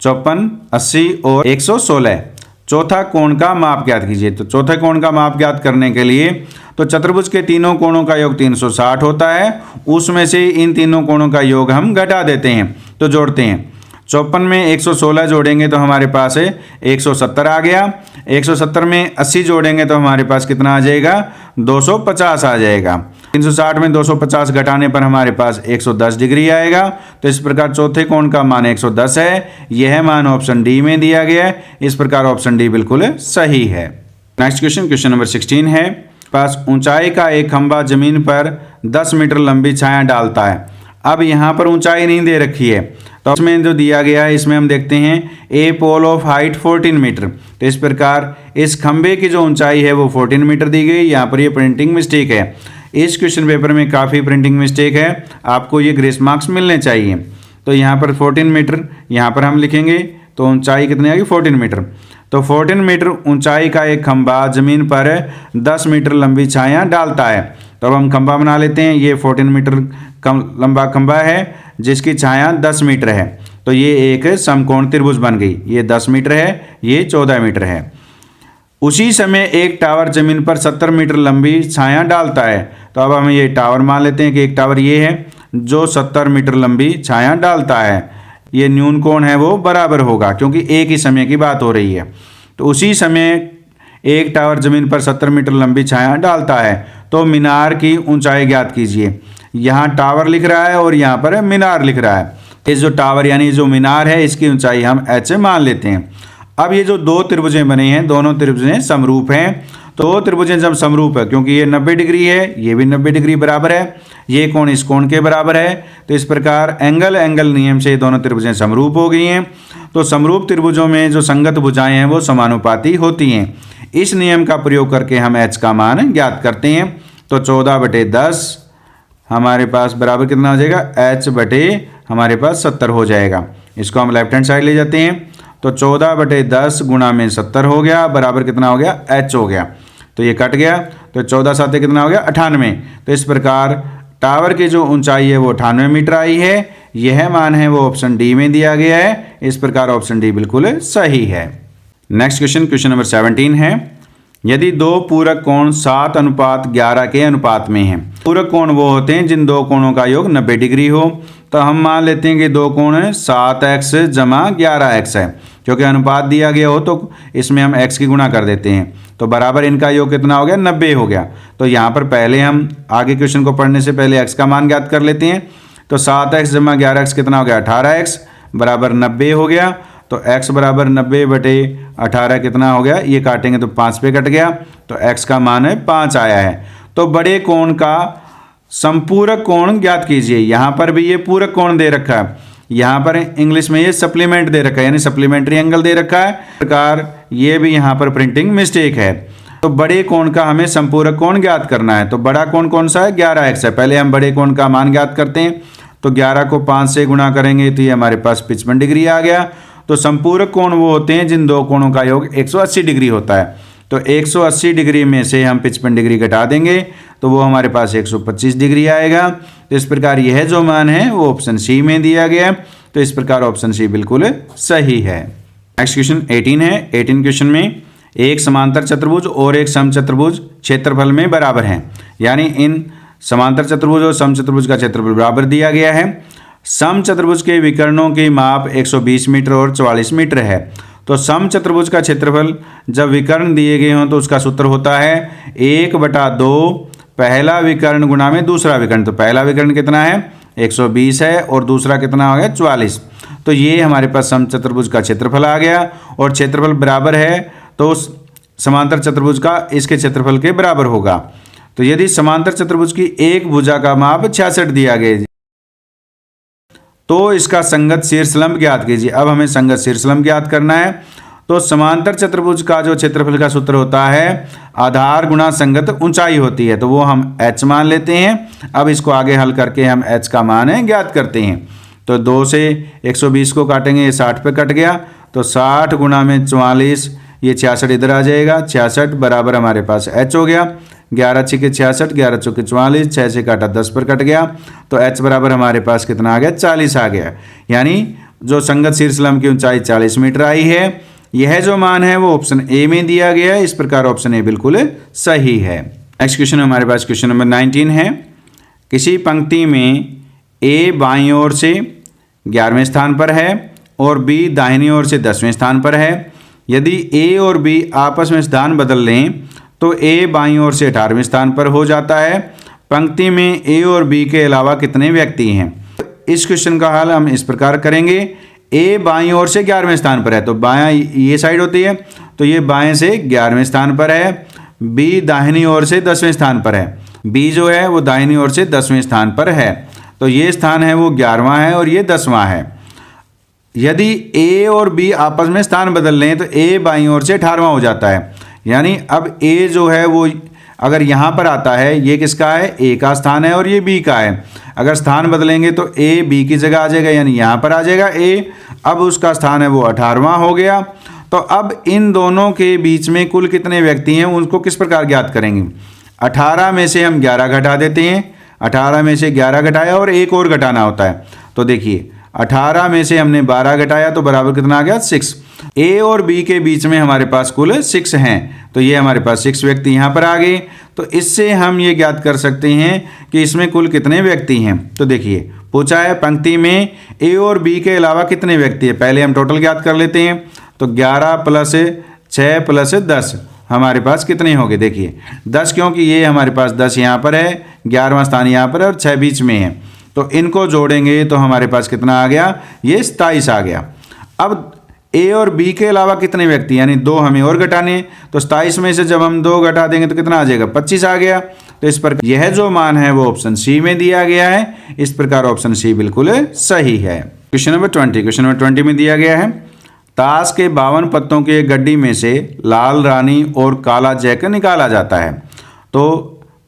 54, 80 और 116। चौथा कोण का माप ज्ञात कीजिए। तो चौथे कोण का माप ज्ञात करने के लिए तो चतुर्भुज के तीनों कोणों का योग 360 होता है, उसमें से इन तीनों कोणों का योग हम घटा देते हैं, तो जोड़ते हैं। 54 में 116 जोड़ेंगे तो हमारे पास 170 आ गया। 170 में 80 जोड़ेंगे तो हमारे पास कितना आ जाएगा, 250 आ जाएगा। 360 में 250 घटाने पर हमारे पास 110 डिग्री आएगा। तो इस प्रकार चौथे कोण का मान 110 है। यह मान ऑप्शन डी में दिया गया है। इस प्रकार ऑप्शन डी बिल्कुल सही है। नेक्स्ट क्वेश्चन नंबर 16 है, पास ऊंचाई का एक खंभा जमीन पर 10 मीटर लंबी छाया डालता है। अब यहाँ पर ऊंचाई नहीं दे रखी है, तो इसमें जो दिया गया है इसमें हम देखते हैं ए पोल ऑफ हाइट 14 मीटर। तो इस प्रकार इस खंबे की जो ऊंचाई है वो 14 मीटर दी गई। यहाँ पर ये प्रिंटिंग मिस्टेक है। इस क्वेश्चन पेपर में काफ़ी प्रिंटिंग मिस्टेक है, आपको ये ग्रेस मार्क्स मिलने चाहिए। तो यहाँ पर 14 मीटर यहाँ पर हम लिखेंगे, तो ऊंचाई कितनी आएगी, 14 मीटर। तो 14 मीटर ऊंचाई का एक खंभा जमीन पर 10 मीटर लंबी छाया डालता है। तो अब हम खंभा बना लेते हैं। ये 14 मीटर लंबा खंभा है जिसकी छाया 10 मीटर है। तो ये एक समकोण त्रिभुज बन गई। ये 10 मीटर है, ये 14 मीटर है। उसी समय एक टावर जमीन पर 70 मीटर लंबी छाया डालता है। तो अब हम ये टावर मान लेते हैं कि एक टावर ये है जो 70 मीटर लंबी छाया डालता है। ये न्यून कोण है वो बराबर होगा, क्योंकि एक ही समय की बात हो रही है। तो उसी समय एक टावर जमीन पर 70 मीटर लंबी छाया डालता है। तो मीनार की ऊंचाई ज्ञात कीजिए। यहाँ टावर लिख रहा है और यहाँ पर मीनार लिख रहा है। इस जो टावर यानी जो मीनार है इसकी ऊंचाई हम h मान लेते हैं। अब ये जो दो त्रिभुजें बने हैं, दोनों त्रिभुजें समरूप हैं। तो त्रिभुजें जब समरूप है, क्योंकि ये 90 डिग्री है, ये भी 90 डिग्री बराबर है, ये कोण इस कोण के बराबर है। तो इस प्रकार एंगल नियम से दोनों त्रिभुजें समरूप हो गई हैं। तो समरूप त्रिभुजों में जो संगत भुजाएं हैं वो समानुपाती होती हैं। इस नियम का प्रयोग करके हम h का मान ज्ञात करते हैं। तो 14/10 हमारे पास बराबर कितना हो जाएगा, h बटे हमारे पास 70 हो जाएगा। इसको हम लेफ्ट हैंड साइड ले जाते हैं। तो 14/10 गुणा में 70 हो गया, बराबर कितना हो गया, h हो गया। तो ये कट गया, तो 14 साथ कितना हो गया, 98। तो इस प्रकार टावर की जो ऊंचाई है वो 98 मीटर आई है। यह मान है वो ऑप्शन डी में दिया गया है। इस प्रकार ऑप्शन डी बिल्कुल सही है। नेक्स्ट क्वेश्चन, क्वेश्चन नंबर 17 है, यदि दो पूरक कोण 7:11 के अनुपात में हैं। पूरक कोण वो होते हैं जिन दो कोणों का योग 90 डिग्री हो। तो हम मान लेते हैं कि दो कोण है 7x जमा 11x है, क्योंकि अनुपात दिया गया हो तो इसमें हम x की गुणा कर देते हैं, तो बराबर इनका योग कितना हो गया, 90 हो गया। तो यहाँ पर पहले हम आगे क्वेश्चन को पढ़ने से पहले x का मान ज्ञात कर लेते हैं। तो 7x जमा 11x कितना हो गया, 18x बराबर 90 हो गया। तो x बराबर 90/18 कितना हो गया, ये काटेंगे तो 5 पे कट गया, तो x का मान है 5 आया है। तो बड़े कोण का संपूरक कोण ज्ञात कीजिए। यहाँ पर भी ये पूरक कोण दे रखा है, यहाँ पर इंग्लिश में ये सप्लीमेंट दे रखा है, यानी सप्लीमेंट्री एंगल दे रखा है। प्रकार ये भी यहाँ पर प्रिंटिंग मिस्टेक है। तो बड़े कोण का हमें संपूरक कोण ज्ञात करना है। तो बड़ा कोण कौन सा है, 11x है। पहले हम बड़े कोण का मान ज्ञात करते हैं। तो 11 को 5 से गुणा करेंगे तो ये हमारे पास 55 डिग्री आ गया। तो संपूरक कोण वो होते हैं जिन दो कोणों का योग 180 डिग्री होता है। तो 180 डिग्री में से हम 55 डिग्री घटा देंगे तो वो हमारे पास 125 डिग्री आएगा। तो इस प्रकार यह जो मान है वो ऑप्शन सी में दिया गया है। तो इस प्रकार ऑप्शन सी बिल्कुल सही है। नेक्स्ट क्वेश्चन 18 है। 18 क्वेश्चन में एक समांतर चतुर्भुज और एक समचतुर्भुज क्षेत्रफल में बराबर हैं, यानी इन समांतर चतुर्भुज और समचतुर्भुज का क्षेत्रफल बराबर दिया गया है। समचतुर्भुज के विकर्णों की माप 120 मीटर और 44 मीटर है। तो समचतुर्भुज का क्षेत्रफल जब विकर्ण दिए गए हों तो उसका सूत्र होता है 1/2 पहला विकर्ण गुणा में दूसरा विकर्ण। तो पहला विकर्ण कितना है, 120 है, और दूसरा कितना हो गया, 44। तो ये हमारे पास समचतुर्भुज का क्षेत्रफल आ गया, और क्षेत्रफल बराबर है तो समांतर चतुर्भुज का इसके क्षेत्रफल के बराबर होगा। तो यदि समांतर चतुर्भुज की एक भुजा का माप 66 दिया गया तो इसका संगत शीर्षलंब ज्ञात कीजिए। अब हमें संगत शीर्षलंब ज्ञात करना है। तो समांतर चतुर्भुज का जो क्षेत्रफल का सूत्र होता है आधार गुणा संगत ऊंचाई होती है, तो वो हम h मान लेते हैं। अब इसको आगे हल करके हम h का मान है ज्ञात करते हैं। तो 2 से 120 को काटेंगे, ये 60 पे कट गया। तो 60 गुणा में 44, ये 66 इधर आ जाएगा। 66 बराबर हमारे पास h हो गया। 11 छिके 66, 11 चौके 44, 6 से काटा 10 पर कट गया। तो h बराबर हमारे पास कितना आ गया, 40 आ गया। यानी जो संगत शीर्षलंब की ऊंचाई 40 मीटर आई है। यह जो मान है वो ऑप्शन ए में दिया गया है। इस प्रकार ऑप्शन ए बिल्कुल सही है। नेक्स्ट क्वेश्चन हमारे पास क्वेश्चन नंबर 19 है। किसी पंक्ति में ए बाईं ओर से 11वें स्थान पर है और बी दाहिनी ओर से 10वें स्थान पर है। यदि ए और बी आपस में स्थान बदल लें तो ए बाईं ओर से 18वें स्थान पर हो जाता है। पंक्ति में ए और बी के अलावा कितने व्यक्ति हैं। इस क्वेश्चन का हल हम इस प्रकार करेंगे। ए बाईं ओर से 11वें स्थान पर है, तो बायां ये साइड होती है, तो ये बाएं से 11वें स्थान पर है। बी दाहिनी ओर से 10वें स्थान पर है। बी जो है वो दाहिनी ओर से 10वें स्थान पर है, तो ये स्थान है वो 11वां है और ये 10वां है। यदि ए और बी आपस में स्थान बदल लें तो ए बाईं ओर से 18वां हो जाता है। यानी अब ए जो है वो अगर यहाँ पर आता है, ये किसका है, ए का स्थान है और ये बी का है। अगर स्थान बदलेंगे तो ए बी की जगह आ जाएगा, यानी यहाँ पर आ जाएगा ए। अब उसका स्थान है वो 18वां हो गया। तो अब इन दोनों के बीच में कुल कितने व्यक्ति हैं उनको किस प्रकार ज्ञात करेंगे। 18 में से हम 11 घटा देते हैं। 18 में से 11 घटाया और एक और घटाना होता है। तो देखिए 18 में से हमने 12 घटाया तो बराबर कितना आ गया, 6। ए और बी के बीच में हमारे पास कुल 6 हैं, तो ये हमारे पास 6 व्यक्ति यहाँ पर आ गए। तो इससे हम ये ज्ञात कर सकते हैं कि इसमें कुल कितने व्यक्ति हैं। तो देखिए पूछा है पंक्ति में ए और बी के अलावा कितने व्यक्ति हैं। पहले हम टोटल ज्ञात कर लेते हैं। तो 11 + 6 + 10 हमारे पास कितने हो गए। देखिए 10, क्योंकि ये हमारे पास 10 यहाँ पर है, 11वां स्थान यहाँ पर है और 6 बीच में है। तो इनको जोड़ेंगे तो हमारे पास कितना आ गया, ये 27 आ गया। अब ए और बी के अलावा कितने व्यक्ति, यानी 2 हमें और घटाने। तो 27 में से जब हम 2 घटा देंगे तो कितना आ जाएगा, 25 आ गया। तो इस प्रकार यह जो मान है वो ऑप्शन सी में दिया गया है। इस प्रकार ऑप्शन सी बिल्कुल सही है। Question number 20। क्वेश्चन नंबर 20 में दिया गया है, ताश के 52 पत्तों के गड्डी में से लाल रानी और काला जैक निकाला जाता है। तो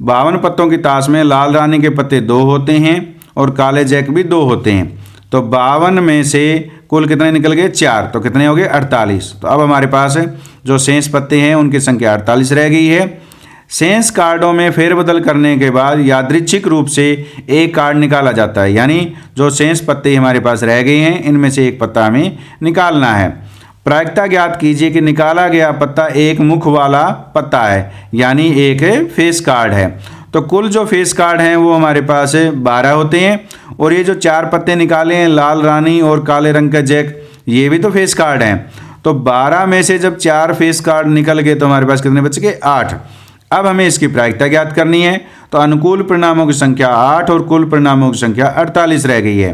52 पत्तों की ताश में लाल रानी के पत्ते 2 होते हैं और काले जैक भी 2 होते हैं। तो 52 में से कुल कितने निकल गए, 4। तो कितने हो गए, 48। तो अब हमारे पास जो शेष पत्ते हैं उनकी संख्या 48 रह गई है। शेष कार्डों में फेरबदल करने के बाद यादृच्छिक रूप से एक कार्ड निकाला जाता है, यानी जो शेष पत्ते हमारे पास रह गए हैं इनमें से एक पत्ता हमें निकालना है। प्रायिकता ज्ञात कीजिए कि निकाला गया पत्ता एक मुख वाला पत्ता है, यानी एक फेस कार्ड है। तो कुल जो फेस कार्ड हैं वो हमारे पास 12 होते हैं, और ये जो 4 पत्ते निकाले हैं, लाल रानी और काले रंग का जैक, ये भी तो फेस कार्ड हैं। तो 12 में से जब 4 फेस कार्ड निकल गए तो हमारे पास कितने बच गए? 8। अब हमें इसकी प्रायिकता ज्ञात करनी है। तो अनुकूल परिणामों की संख्या 8 और कुल परिणामों की संख्या 48 रह गई है।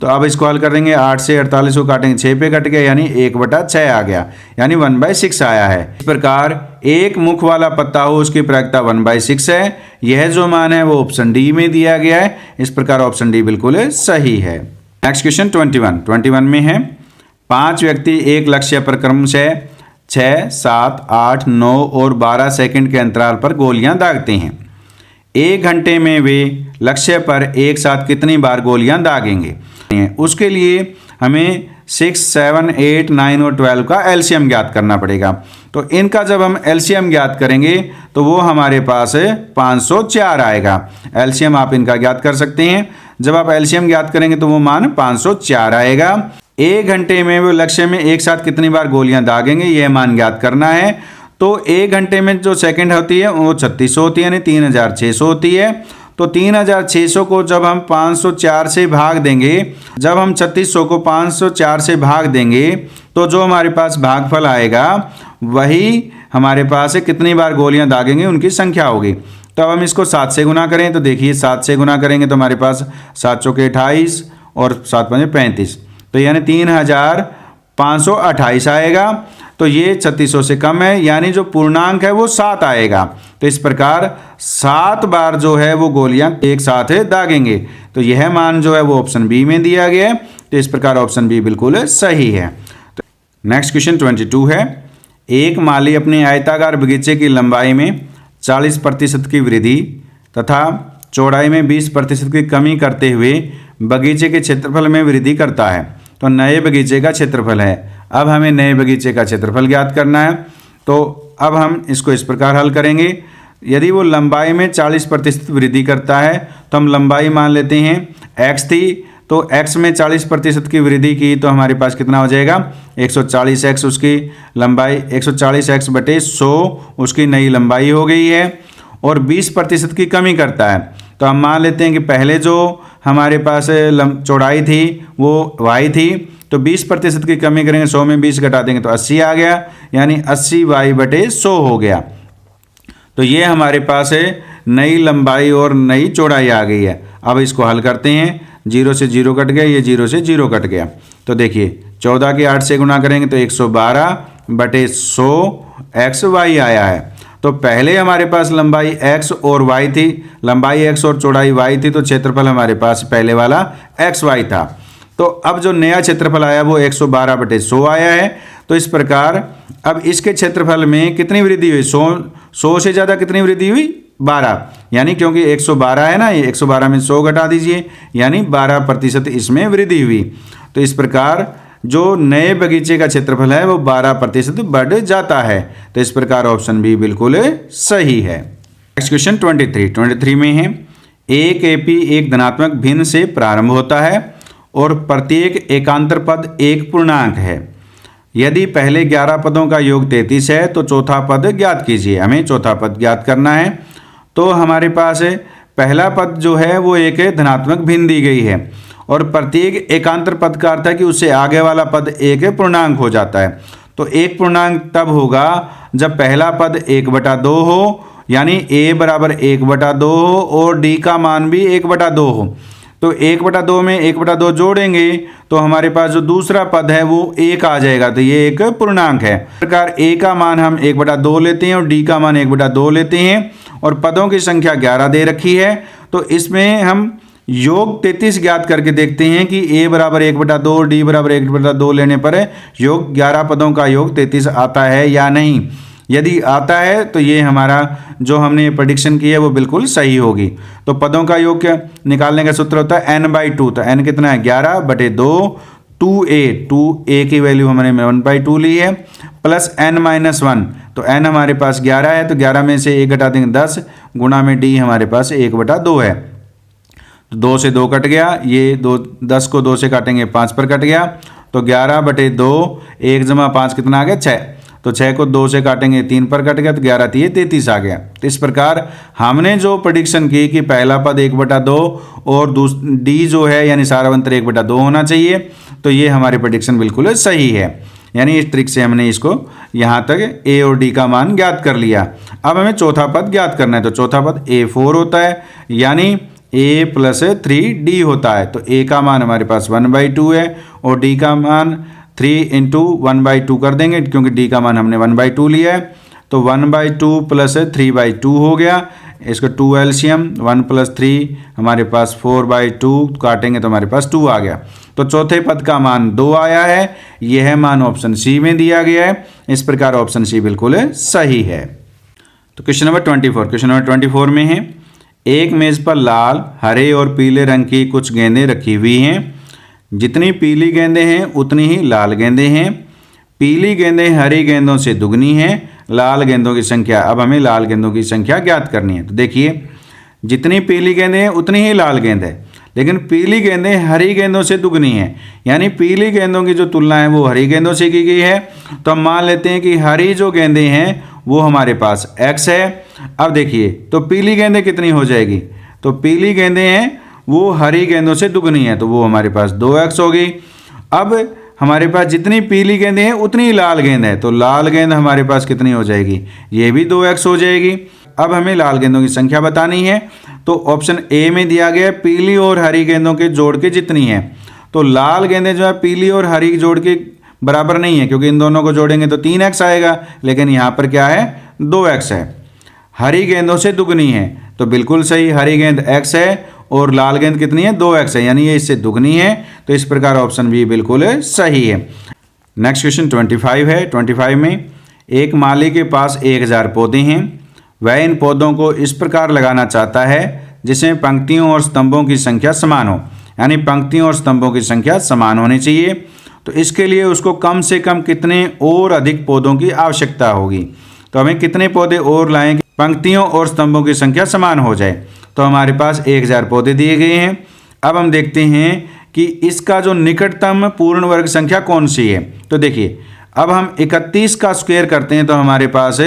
तो अब इसको हल कर देंगे। 8 से 48 को काटेंगे, 6 पे कट गया, यानी 1/6 आ गया, यानी 1/6 आया है। इस प्रकार एक मुख वाला पत्ता हो उसकी प्रायिकता 1/6 है। यह जो मान है वो ऑप्शन डी में दिया गया है। इस प्रकार ऑप्शन डी बिल्कुल सही है। नेक्स्ट क्वेश्चन 21 में है, 5 व्यक्ति एक लक्ष्य पर क्रमशः 6, 7, 8, 9 और 12 सेकंड के अंतराल पर गोलियां दागते हैं। 1 घंटे में वे लक्ष्य पर एक साथ कितनी बार गोलियां दागेंगे? उसके लिए हमें 6, 7, 8, 9 और 12 का एलसीएम ज्ञात करना पड़ेगा। तो इनका जब हम एलसीएम ज्ञात करेंगे तो वो हमारे पास 504 आएगा। एलसीएम आप इनका ज्ञात कर सकते हैं। जब आप एलसीएम ज्ञात करेंगे तो वो मान 504 आएगा। 1 घंटे में वो लक्ष्य में एक साथ कितनी बार गोलियां दागेंगे, यह मान ज्ञात करना है। तो 1 घंटे में जो सेकंड होती है वो 3600 होती है, यानी 3600 होती है। तो 3600 को जब हम 504 से भाग देंगे, जब हम 3600 को 504 से भाग देंगे तो जो हमारे पास भागफल आएगा वही हमारे पास कितनी बार गोलियां दागेंगे उनकी संख्या होगी। तो अब हम इसको 7 से गुना करें। तो देखिए 7 से गुना करेंगे तो हमारे पास 7 चौके 28 और 7 पंजे 35, तो यानी 3528 आएगा। तो ये 3600 से कम है, यानी जो पूर्णांक है वो 7 आएगा। तो इस प्रकार 7 बार जो है वो गोलियां एक साथ दागेंगे। तो यह मान जो है वो ऑप्शन बी में दिया गया है। तो इस प्रकार ऑप्शन बी बिल्कुल सही है। तो नेक्स्ट क्वेश्चन 22 है, एक माली अपने आयताकार बगीचे की लंबाई में 40% की वृद्धि तथा चौड़ाई में 20% की कमी करते हुए बगीचे के क्षेत्रफल में वृद्धि करता है। तो नए बगीचे का क्षेत्रफल है। अब हमें नए बगीचे का क्षेत्रफल ज्ञात करना है। तो अब हम इसको इस प्रकार हल करेंगे। यदि वो लंबाई में 40% वृद्धि करता है तो हम लंबाई मान लेते हैं x थी। तो x में 40% की वृद्धि की तो हमारे पास कितना हो जाएगा? 140x उसकी लंबाई, 140x बटे 100 उसकी नई लंबाई हो गई है। और 20% की कमी करता है तो हम मान लेते हैं कि पहले जो हमारे पास चौड़ाई थी वो y थी, तो 20% की कमी करेंगे, 100 में 20 घटा देंगे तो 80 आ गया, यानी 80y बटे 100 हो गया। तो ये हमारे पास नई लंबाई और नई चौड़ाई आ गई है। अब इसको हल करते हैं। 0 से 0 कट गया, ये 0 से 0 कट गया। तो देखिए 14 के 8 से गुणा करेंगे तो 112 बटे 100 xy आया है। तो पहले हमारे पास लंबाई x और y थी, लंबाई x और चौड़ाई y थी, तो क्षेत्रफल हमारे पास पहले वाला xy था। तो अब जो नया क्षेत्रफल आया वो 112 बटे 100 आया है। तो इस प्रकार अब इसके क्षेत्रफल में कितनी वृद्धि हुई? 100 से ज़्यादा कितनी वृद्धि हुई? 12, यानी क्योंकि 112 है ना, ये 112 में 100 घटा दीजिए, यानी 12% इसमें वृद्धि हुई। तो इस प्रकार जो नए बगीचे का क्षेत्रफल है वो 12% बढ़ जाता है। तो इस प्रकार ऑप्शन बी बिल्कुल सही है। नेक्स्ट क्वेश्चन 23 में है, एक एपी एक धनात्मक भिन्न से प्रारंभ होता है और प्रत्येक एकांतर पद एक पूर्णांक है। यदि पहले 11 पदों का योग 33 है तो चौथा पद ज्ञात कीजिए। हमें चौथा पद ज्ञात करना है। तो हमारे पास पहला पद जो है वो एक धनात्मक भिन्न दी गई है, और प्रत्येक एकांतर पद का अर्थ है कि उससे आगे वाला पद एक पूर्णांक हो जाता है। तो एक पूर्णांक तब होगा जब पहला पद 1/2 हो, यानी a बराबर 1/2 हो और d का मान भी 1/2 हो। तो 1/2 में 1/2 जोड़ेंगे तो हमारे पास जो दूसरा पद है वो 1 आ जाएगा। तो ये एक पूर्णांक है। इस प्रकार a का मान हम 1/2 लेते हैं और d का मान 1/2 लेते हैं, और पदों की संख्या 11 दे रखी है। तो इसमें हम योग 33 ज्ञात करके देखते हैं कि a बराबर 1/2 और d बराबर 1/2 लेने पर योग 11 पदों का योग 33 आता है या नहीं। यदि आता है तो ये हमारा जो हमने प्रेडिक्शन की है वो बिल्कुल सही होगी। तो पदों का योग निकालने का सूत्र होता है n/2। तो n कितना है? 11 बटे 2, 2a की वैल्यू हमने 1/2 ली है, प्लस n-1। तो n हमारे पास 11 है, तो 11 में से 1 घटा देंगे 10, गुणा में d हमारे पास 1/2 है। तो 2 से 2 कट गया, ये 10 को 2 से काटेंगे 5 पर कट गया। तो 11/2, 1 जमा 5 कितना आ गया 6। तो 6 को 2 से काटेंगे 3 पर कट गया, तो 11 3 33 आ गया। तो इस प्रकार हमने जो प्रेडिक्शन की कि पहला पद 1/2 और डी जो है यानी सारावंतर 1/2 होना चाहिए, तो ये हमारी प्रेडिक्शन बिल्कुल सही है। यानी इस ट्रिक से हमने इसको यहाँ तक ए और डी का मान ज्ञात कर लिया। अब हमें चौथा पद ज्ञात करना है, तो चौथा पद A4 होता है, यानी A + 3D होता है। तो A का मान हमारे पास 1/2 है और D का मान 3 × 1/2 कर देंगे, क्योंकि D का मान हमने 1/2 लिया है। तो 1/2 + 3/2 हो गया। इसका 2 एलसीएम, 1 + 3 हमारे पास 4/2 काटेंगे तो हमारे पास 2 आ गया। तो चौथे पद का मान 2 आया है। यह मान ऑप्शन सी में दिया गया है। इस प्रकार ऑप्शन सी बिल्कुल सही है। तो क्वेश्चन नंबर 24 में है, एक मेज पर लाल, हरे और पीले रंग की कुछ गेंदें रखी हुई हैं। जितनी पीली गेंदें हैं उतनी ही लाल गेंदें हैं। पीली गेंदें हरी गेंदों से दुगनी हैं। लाल गेंदों की संख्या, अब हमें लाल गेंदों की संख्या ज्ञात करनी है। तो देखिए, जितनी पीली गेंदें हैं उतनी ही लाल गेंद है, लेकिन पीली गेंदें हरी गेंदों से दुगनी हैं, यानी पीली गेंदों की जो तुलना है वो हरी गेंदों से की गई है। तो हम मान लेते हैं कि हरी जो गेंदें हैं वो हमारे पास x है। अब देखिए, तो पीली गेंदें कितनी हो जाएगी, तो पीली गेंदें हैं वो हरी गेंदों से दुगनी है, तो वो हमारे पास 2x होगी। अब हमारे पास जितनी पीली गेंदें हैं उतनी लाल गेंद है, तो लाल गेंद हमारे पास कितनी हो जाएगी, ये भी 2x हो जाएगी। अब हमें लाल गेंदों की संख्या बतानी है, तो ऑप्शन ए में दिया गया है पीली और हरी गेंदों के जोड़ के जितनी है। तो लाल गेंदें जो है पीली और हरी जोड़ के बराबर नहीं है, क्योंकि इन दोनों को जोड़ेंगे तो 3x आएगा, लेकिन यहाँ पर क्या है 2x है। हरी गेंदों से दुगनी है, तो बिल्कुल सही, हरी गेंद x है और लाल गेंद कितनी है 2x है, यानी ये इससे दुगनी है। तो इस प्रकार ऑप्शन बी बिल्कुल सही है। नेक्स्ट क्वेश्चन 25 है। 25 में, एक माली के पास 1000 पौधे हैं। वह इन पौधों को इस प्रकार लगाना चाहता है जिसमें पंक्तियों और स्तंभों की संख्या समान हो, यानी पंक्तियों और स्तंभों की संख्या समान होनी चाहिए। तो इसके लिए उसको कम से कम कितने और अधिक पौधों की आवश्यकता होगी। तो हमें कितने पौधे और लाएं कि पंक्तियों और स्तंभों की संख्या समान हो जाए। तो हमारे पास 1000 पौधे दिए गए हैं। अब हम देखते हैं कि इसका जो निकटतम पूर्ण वर्ग संख्या कौन सी है। तो देखिए, अब हम 31 का स्क्वायर करते हैं तो हमारे पास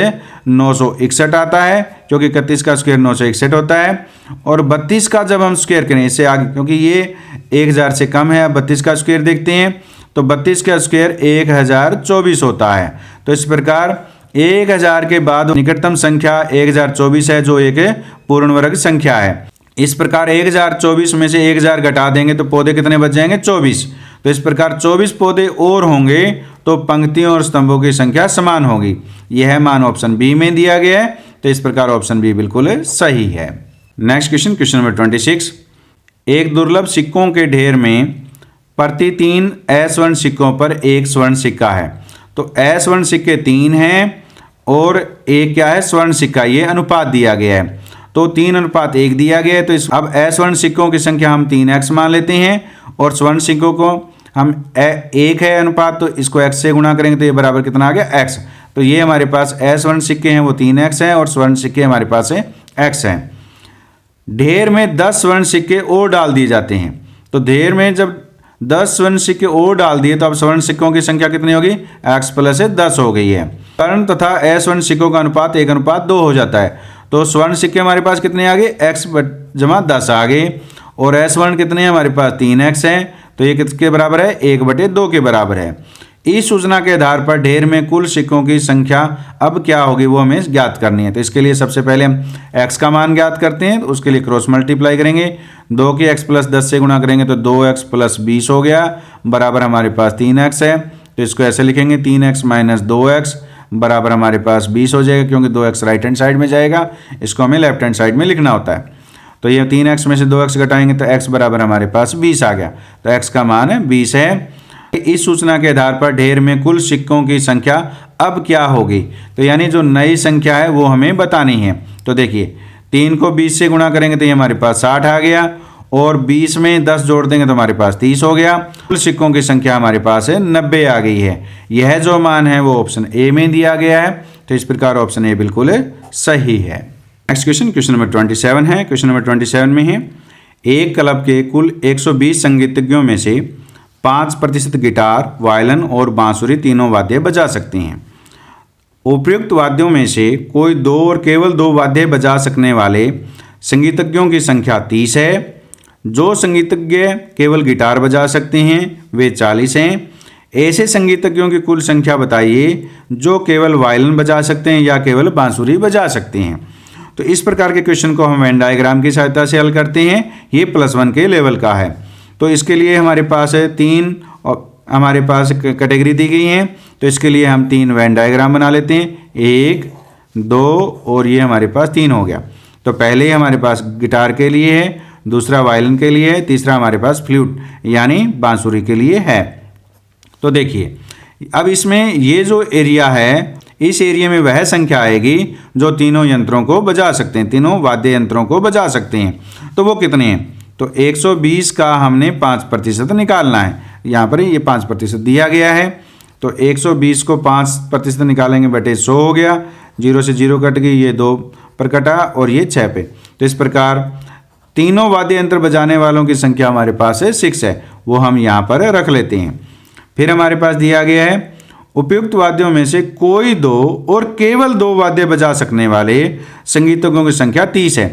961 आता है, क्योंकि 31 का स्क्वायर 961 होता है। और 32 का जब हम स्क्वायर करें इससे आगे, क्योंकि ये 1000 से कम है, 32 का स्क्वायर देखते हैं, तो 32 का स्क्वायर 1024 होता है। तो इस प्रकार 1000 के बाद निकटतम संख्या 1024 है, जो एक पूर्ण वर्ग संख्या है। इस प्रकार 1024 में से 1000 घटा देंगे तो पौधे कितने बच जाएंगे 24। तो इस प्रकार 24 पौधे और होंगे तो पंक्तियों और स्तंभों की संख्या समान होगी। यह मान ऑप्शन बी में दिया गया है। तो इस प्रकार ऑप्शन बी बिल्कुल सही है। Next question, question number 26। एक दुर्लभ सिक्कों के ढेर में प्रति 3 स्वर्ण सिक्कों पर एक स्वर्ण सिक्का है। तो स्वर्ण सिक्के 3 हैं और एक क्या है स्वर्ण सिक्का, ये अनुपात दिया गया है। तो 3:1 दिया गया है। तो इस अब स्वर्ण सिक्कों की संख्या हम 3x मान लेते हैं और स्वर्ण सिक्कों को हम 1 है अनुपात, तो इसको x से गुणा करेंगे तो ये बराबर कितना आ गया x। तो ये हमारे पास स्वर्ण सिक्के हैं वो 3x हैं और स्वर्ण सिक्के हमारे पास x हैं। ढेर में 10 स्वर्ण सिक्के और डाल दिए जाते हैं। तो ढेर में जब 10 स्वर्ण सिक्के और डाल दिए तो अब स्वर्ण सिक्कों की संख्या कितनी होगी, x + 10 हो गई है। स्वर्ण तथा अस्वर्ण सिक्कों का अनुपात 1:2 हो जाता है। तो स्वर्ण सिक्के हमारे पास कितने आ गए, x + 10 आ गए, और अस्वर्ण कितने हैं हमारे पास 3x हैं। तो ये किसके बराबर है, 1/2 के बराबर है। इस सूचना के आधार पर ढेर में कुल सिक्कों की संख्या अब क्या होगी वो हमें ज्ञात करनी है। तो इसके लिए सबसे पहले हम x का मान ज्ञात करते हैं। तो उसके लिए क्रॉस मल्टीप्लाई करेंगे, 2 की x + 10 से गुणा करेंगे तो 2x + 20 हो गया, बराबर हमारे पास 3x है। तो इसको ऐसे लिखेंगे 3x - 2x बराबर हमारे पास 20 हो जाएगा, क्योंकि 2x राइट हैंड साइड में जाएगा, इसको हमें लेफ्ट हैंड साइड में लिखना होता है। तो ये 3x में से 2x घटाएंगे तो x बराबर हमारे पास 20 आ गया। तो x का मान 20 है। इस सूचना के आधार पर ढेर में कुल सिक्कों की संख्या अब क्या होगी। तो यानी जो नई संख्या है वो हमें बतानी है। तो देखिए, 3 को 20 से गुणा करेंगे तो ये हमारे पास 60 आ गया, और 20 में 10 जोड़ देंगे तो हमारे पास 30 हो गया। कुल सिक्कों की संख्या हमारे पास 90 आ गई है। यह जो मान है वो ऑप्शन ए में दिया गया है। तो इस प्रकार ऑप्शन ए बिल्कुल सही है। नेक्स्ट क्वेश्चन, क्वेश्चन नंबर 27 है। क्वेश्चन नंबर 27 में है, एक क्लब के कुल 120 संगीतज्ञों में से 5% गिटार, वायलिन और बांसुरी तीनों वाद्य बजा सकते हैं। उपयुक्त वाद्यों में से कोई दो और केवल दो वाद्य बजा सकने वाले संगीतज्ञों की संख्या 30 है। जो संगीतज्ञ केवल गिटार बजा सकते हैं वे 40 हैं। ऐसे संगीतज्ञों की कुल संख्या बताइए जो केवल वायलिन बजा सकते हैं या केवल बांसुरी बजा सकते हैं। तो इस प्रकार के क्वेश्चन को हम वेन डायग्राम की सहायता से हल करते हैं। ये +1 के लेवल का है। तो इसके लिए हमारे पास 3 हमारे पास कैटेगरी दी गई हैं। तो इसके लिए हम 3 वेन डायग्राम बना लेते हैं, 1, 2 और ये हमारे पास 3 हो गया। तो पहले हमारे पास गिटार के लिए है, दूसरा वायलिन के लिए है, तीसरा हमारे पास फ्लूट यानी बांसुरी के लिए है। तो देखिए अब इसमें ये जो एरिया है, इस एरिया में वह संख्या आएगी जो तीनों यंत्रों को बजा सकते हैं, तीनों वाद्य यंत्रों को बजा सकते हैं। तो वो कितने हैं? तो 120 का हमने 5% निकालना है। यहाँ पर ये 5% दिया गया है। तो 120 को 5% निकालेंगे बटे 100 हो गया। 0 से 0 कट गई, ये 2 पर कटा और ये 6 पे। तो इस प्रकार तीनों वाद्य यंत्र बजाने वालों की संख्या हमारे पास है 6 है, वो हम यहाँ पर रख लेते हैं। फिर हमारे पास दिया गया है उपयुक्त वाद्यों में से कोई दो और केवल दो वाद्य बजा सकने वाले संगीतज्ञों की संख्या 30 है।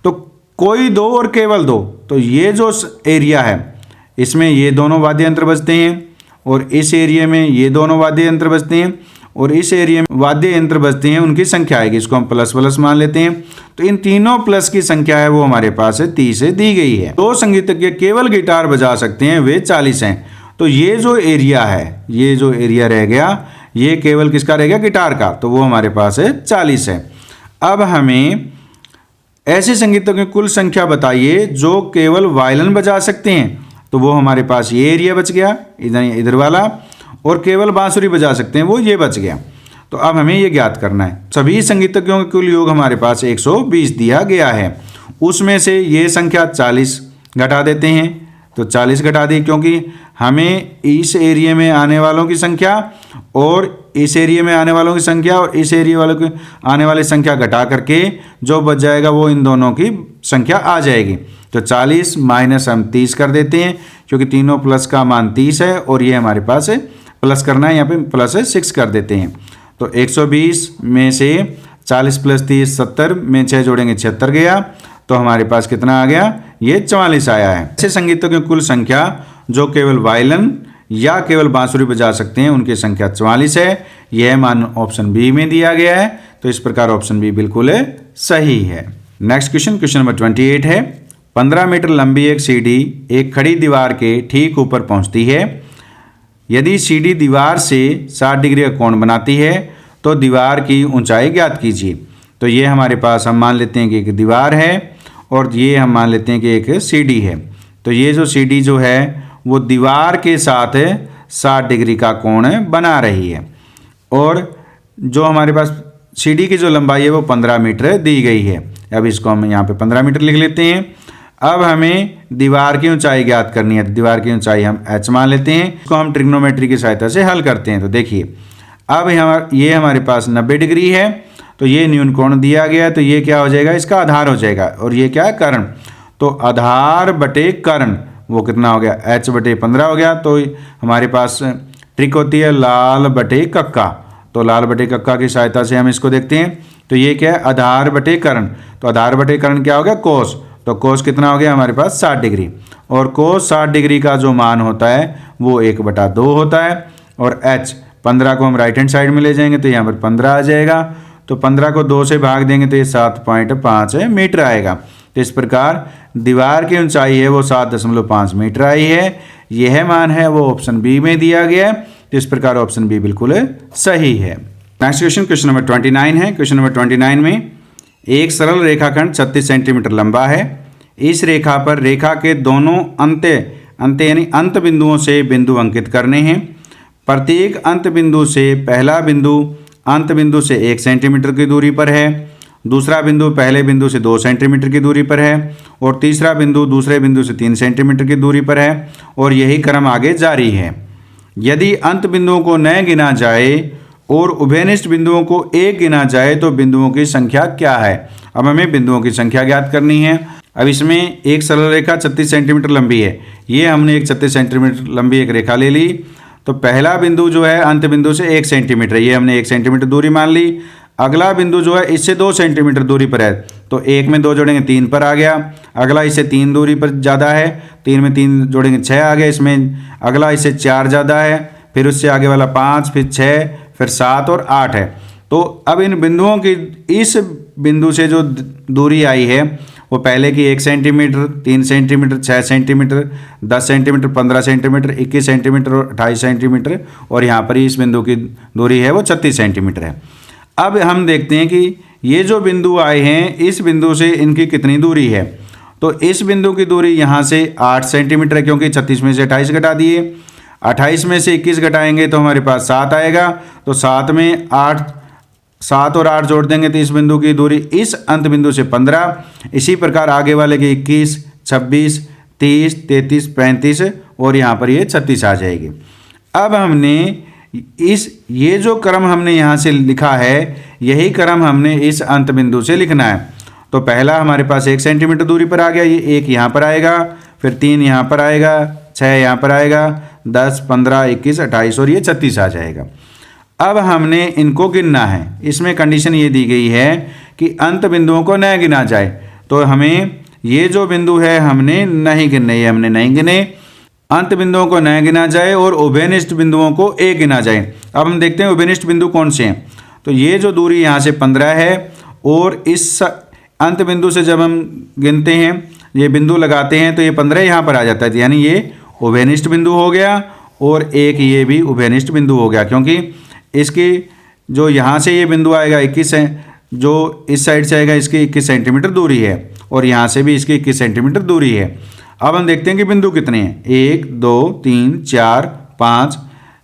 तो कोई दो और केवल दो, तो ये जो एरिया है इसमें ये दोनों वाद्य यंत्र बजते हैं और इस एरिया में ये दोनों वाद्य यंत्र बजते हैं और इस एरिया में वाद्य यंत्र बजते हैं, उनकी संख्या आएगी। इसको हम प्लस मान लेते हैं। तो इन तीनों प्लस की संख्या है वो हमारे पास 30 दी गई है। दो संगीतज्ञ केवल गिटार बजा सकते हैं, वे 40 हैं। तो ये जो एरिया है, ये जो एरिया रह गया, ये केवल किसका रह गया? गिटार का। तो वो हमारे पास 40 है। अब हमें ऐसे संगीतज्ञों की कुल संख्या बताइए जो केवल वायलिन बजा सकते हैं। तो वो हमारे पास ये एरिया बच गया, इधर वाला, और केवल बांसुरी बजा सकते हैं वो ये बच गया। तो अब हमें ये ज्ञात करना है। सभी संगीतज्ञों का कुल योग हमारे पास 120 दिया गया है। उसमें से ये संख्या 40 घटा देते हैं। तो 40 घटा दी, क्योंकि हमें इस एरिया में आने वालों की संख्या और इस एरिया में आने वालों की संख्या और इस एरिया वालों की आने वाली संख्या घटा करके जो बच जाएगा वो इन दोनों की संख्या आ जाएगी। तो 40 माइनस हम 30 कर देते हैं, क्योंकि तीनों प्लस का मान 30 है और ये हमारे पास प्लस करना है, यहाँ पे प्लस 6 कर देते हैं। तो 120 में से 40 + 30 70 में 6 जोड़ेंगे 76 गया। तो हमारे पास कितना आ गया? ये 44 आया है। ऐसे संगीतज्ञों की कुल संख्या जो केवल वायलिन या केवल बांसुरी बजा सकते हैं उनकी संख्या 44 है। यह मान ऑप्शन बी में दिया गया है। तो इस प्रकार ऑप्शन बी बिल्कुल सही है। नेक्स्ट क्वेश्चन नंबर 28 है। 15 मीटर लंबी एक सीढ़ी एक खड़ी दीवार के ठीक ऊपर पहुंचती है। यदि सीढ़ी दीवार से 60 डिग्री का कोण बनाती है तो दीवार की ऊंचाई ज्ञात कीजिए। तो ये हमारे पास हम मान लेते हैं कि एक दीवार है और ये हम मान लेते हैं कि एक सीढ़ी है। तो ये जो सीढ़ी जो है वो दीवार के साथ 60 डिग्री का कोण बना रही है और जो हमारे पास सीढ़ी की जो लंबाई है वो 15 मीटर दी गई है। अब इसको हम यहाँ पे 15 मीटर लिख लेते हैं। अब हमें दीवार की ऊंचाई ज्ञात करनी है। तो दीवार की ऊंचाई हम h मान लेते हैं। इसको हम ट्रिग्नोमेट्री की सहायता से हल करते हैं। तो देखिए अब ये हमारे पास 90 डिग्री है। तो ये न्यून कोण दिया गया है, तो ये क्या हो जाएगा? इसका आधार हो जाएगा और ये क्या है? कर्ण। तो आधार बटे कर्ण वो कितना हो गया? h बटे 15 हो गया। तो हमारे पास ट्रिक होती है लाल बटे कक्का। तो लाल बटे कक्का की सहायता से हम इसको देखते हैं। तो ये क्या है? आधार बटे कर्ण। तो आधार बटे कर्ण क्या हो गया? कोस। तो कोस कितना हो गया हमारे पास? 60 डिग्री। और कोस 60 डिग्री का जो मान होता है वो 1/2 होता है। और h 15 को हम राइट हैंड साइड में ले जाएंगे तो यहाँ पर 15 आ जाएगा। तो 15 को 2 से भाग देंगे तो ये 7.5 मीटर आएगा। तो इस प्रकार दीवार की ऊंचाई है वो 7.5 मीटर आई है। यह मान है वो ऑप्शन बी में दिया गया है। तो इस प्रकार ऑप्शन बी बिल्कुल सही है। नेक्स्ट क्वेश्चन नंबर 29 है। क्वेश्चन नंबर 29 में एक सरल रेखाखंड 36 सेंटीमीटर लंबा है। इस रेखा पर रेखा के दोनों अंत यानी अंत बिंदुओं से बिंदु अंकित करने हैं। प्रत्येक अंत बिंदु से पहला बिंदु अंत बिंदु से 1 सेंटीमीटर की दूरी पर है, दूसरा बिंदु पहले बिंदु से 2 सेंटीमीटर की दूरी पर है और तीसरा बिंदु दूसरे बिंदु से 3 सेंटीमीटर की दूरी पर है और यही क्रम आगे जारी है। यदि अंत बिंदुओं को न गिना जाए और उभयनिष्ठ बिंदुओं को 1 गिना जाए तो बिंदुओं की संख्या क्या है? अब हमें बिंदुओं की संख्या ज्ञात करनी है। अब इसमें एक सरल रेखा 36 सेंटीमीटर लंबी है। ये हमने एक 36 सेंटीमीटर लंबी एक रेखा ले ली। तो पहला बिंदु जो है अंत बिंदु से 1 सेंटीमीटर, ये हमने 1 सेंटीमीटर दूरी मान ली। अगला बिंदु जो है इससे 2 सेंटीमीटर दूरी पर है, तो 1 में 2 जोड़ेंगे 3 पर आ गया। अगला इससे 3 दूरी पर ज़्यादा है, 3 में 3 जोड़ेंगे 6 आ गया। इसमें अगला इससे 4 ज़्यादा है, फिर उससे आगे वाला 5, फिर 6, फिर 7 और 8 है। तो अब इन बिंदुओं की इस बिंदु से जो दूरी आई है वो पहले की 1 centimetre, 3 centimetre, 6 centimetre, 10 centimetre, 15 centimetre, 21 centimetre और 28 सेंटीमीटर, और यहाँ पर इस बिंदु की दूरी है वो 36 सेंटीमीटर है। अब हम देखते हैं कि ये जो बिंदु आए हैं इस बिंदु से इनकी कितनी दूरी है। तो इस बिंदु की दूरी यहाँ से 8 सेंटीमीटर है, क्योंकि 36 में से 28 घटा दिए। 28 में से 21 घटाएंगे तो हमारे पास 7 आएगा। तो 7 में 7 और 8 जोड़ देंगे तो इस बिंदु की दूरी इस अंत बिंदु से 15। इसी प्रकार आगे वाले के 21, 26, 30, 33, 35 और यहाँ पर ये 36 आ जाएगी। अब हमने ये जो क्रम हमने यहाँ से लिखा है यही क्रम हमने इस अंत बिंदु से लिखना है। तो पहला हमारे पास 1 सेंटीमीटर दूरी पर आ गया, ये 1 यहाँ पर आएगा, फिर 3 यहाँ पर आएगा, 6 यहाँ पर आएगा, 10, 15, 21, 28 और ये 36 आ जाएगा। अब हमने इनको गिनना है। इसमें कंडीशन ये दी गई है कि अंत बिंदुओं को न गिना जाए। तो हमें ये जो बिंदु है हमने नहीं गिनने, ये हमने नहीं गिने। अंत बिंदुओं को न गिना जाए और उभयनिष्ठ बिंदुओं को एक गिना जाए। अब हम देखते हैं उभयनिष्ठ बिंदु कौन से हैं। तो ये जो दूरी यहाँ से 15 है और इस अंत बिंदु से जब हम गिनते हैं, ये बिंदु लगाते हैं तो ये 15 यहाँ पर आ जाता है, यानी ये उभयनिष्ठ बिंदु हो गया और एक ये भी उभयनिष्ठ बिंदु हो गया, क्योंकि इसकी जो यहाँ से ये बिंदु आएगा 21 है, जो इस साइड से आएगा इसकी 21 सेंटीमीटर दूरी है और यहाँ से भी इसकी 21 सेंटीमीटर दूरी है। अब हम देखते हैं कि बिंदु कितने हैं। 1, 2, 3, 4, 5,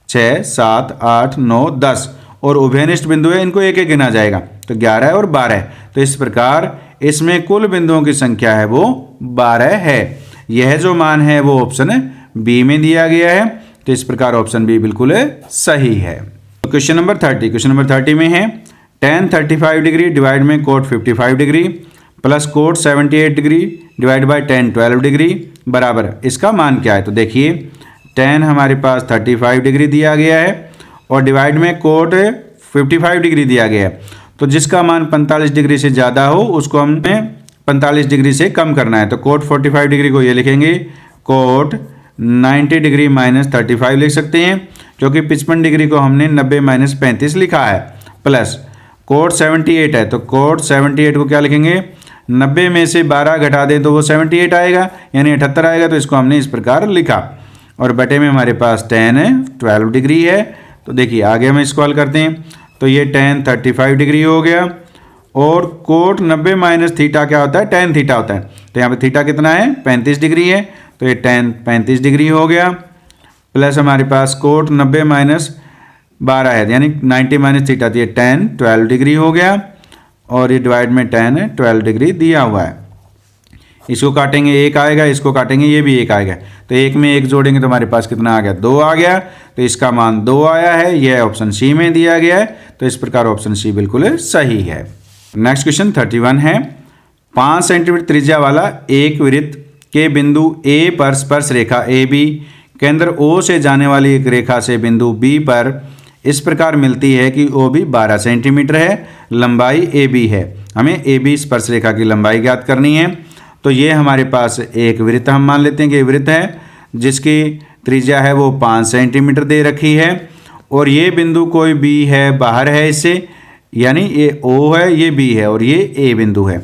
6, 7, 8, 9, 10 और उभयनिष्ठ बिंदु है, इनको एक एक गिना जाएगा तो 11 और 12। तो इस प्रकार इसमें कुल बिंदुओं की संख्या है वो 12 है। यह जो मान है वो ऑप्शन बी में दिया गया है। तो इस प्रकार ऑप्शन बी बिल्कुल सही है। क्वेश्चन नंबर 30, क्वेश्चन नंबर 30 में है tan 35 डिग्री डिवाइड में cot 55 degree plus cot 78 degree divide by tan 12 degree बराबर इसका मान क्या है। तो देखिए tan हमारे पास 35 डिग्री दिया गया है और डिवाइड में cot 55 डिग्री दिया गया है। तो जिसका मान 45 डिग्री से ज़्यादा हो उसको हमें 45 डिग्री से कम करना है। तो cot 45 डिग्री को ये लिखेंगे cot 90 डिग्री माइनस 35 लिख सकते हैं, क्योंकि 55 डिग्री को हमने 90 माइनस 35 लिखा है। प्लस cot 78 है, तो cot 78 को क्या लिखेंगे, 90 में से 12 घटा दें तो वो 78 आएगा, यानी 78 आएगा। तो इसको हमने इस प्रकार लिखा और बटे में हमारे पास tan 12 डिग्री है। तो देखिए आगे हम इसको हल करते हैं। तो ये tan 35 डिग्री हो गया और cot 90 माइनस थीटा क्या होता है, tan थीटा होता है। तो यहाँ पे थीटा कितना है, 35 डिग्री है, तो ये tan 35 डिग्री हो गया। प्लस हमारे पास cot 90 माइनस 12 है, यानी 90 माइनस थीटा, तो ये tan 12 डिग्री हो गया और ये डिवाइड में tan 12 डिग्री दिया हुआ है। इसको काटेंगे 1 आएगा, इसको काटेंगे ये भी 1 आएगा। तो 1 में 1 जोड़ेंगे तो हमारे पास कितना आ गया, 2 आ गया। तो इसका मान 2 आया है, यह ऑप्शन सी में दिया गया है। तो इस प्रकार ऑप्शन सी बिल्कुल सही है। नेक्स्ट क्वेश्चन 31 है 5 सेंटीमीटर त्रिज्या वाला एक वृत्त के बिंदु ए पर स्पर्श रेखा ए बी केंद्र ओ से जाने वाली एक रेखा से बिंदु बी पर इस प्रकार मिलती है कि ओ बी 12 सेंटीमीटर है, लंबाई ए बी है। हमें ए बी स्पर्श रेखा की लंबाई ज्ञात करनी है। तो ये हमारे पास एक वृत्त हम मान लेते हैं कि वृत्त है जिसकी त्रिज्या है वो 5 सेंटीमीटर दे रखी है और ये बिंदु कोई बी है, बाहर है इससे, यानी ये ओ है, ये बी है और ये ए बिंदु है।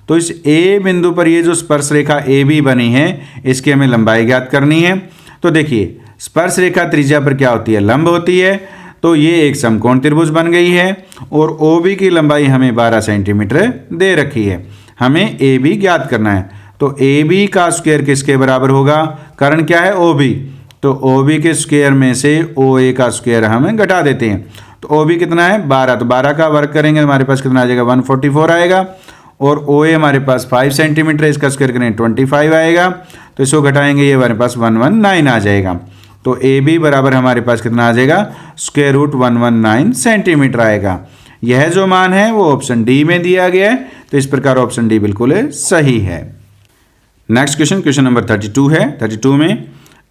तो इस ए बिंदु पर ये जो स्पर्श रेखा ए बी बनी है इसकी हमें लंबाई ज्ञात करनी है। तो देखिए स्पर्श रेखा त्रिज्या पर क्या होती है, लंब होती है। तो ये एक समकोण त्रिभुज बन गई है और ओ बी की लंबाई हमें 12 सेंटीमीटर दे रखी है। हमें ए बी ज्ञात करना है। तो ए बी का स्क्वायर किसके बराबर होगा, कारण क्या है ओ बी, तो ओ बी के स्क्वायर में से ओ ए का स्क्वायर हमें घटा देते हैं। तो ओ बी कितना है 12, तो 12 का वर्ग करेंगे हमारे पास कितना आ जाएगा 144 आएगा और ओ ए हमारे पास 5 सेंटीमीटर, इसका स्क्वायर करेंगे 25 आएगा। तो इसको घटाएंगे ये हमारे पास 119 आ जाएगा। तो ए बी बराबर हमारे पास कितना आ जाएगा, स्क्वायर रूट 119 सेंटीमीटर आएगा। यह जो मान है वो ऑप्शन डी में दिया गया है। तो इस प्रकार ऑप्शन डी बिल्कुल सही है। नेक्स्ट क्वेश्चन, क्वेश्चन नंबर 32 है। 32 में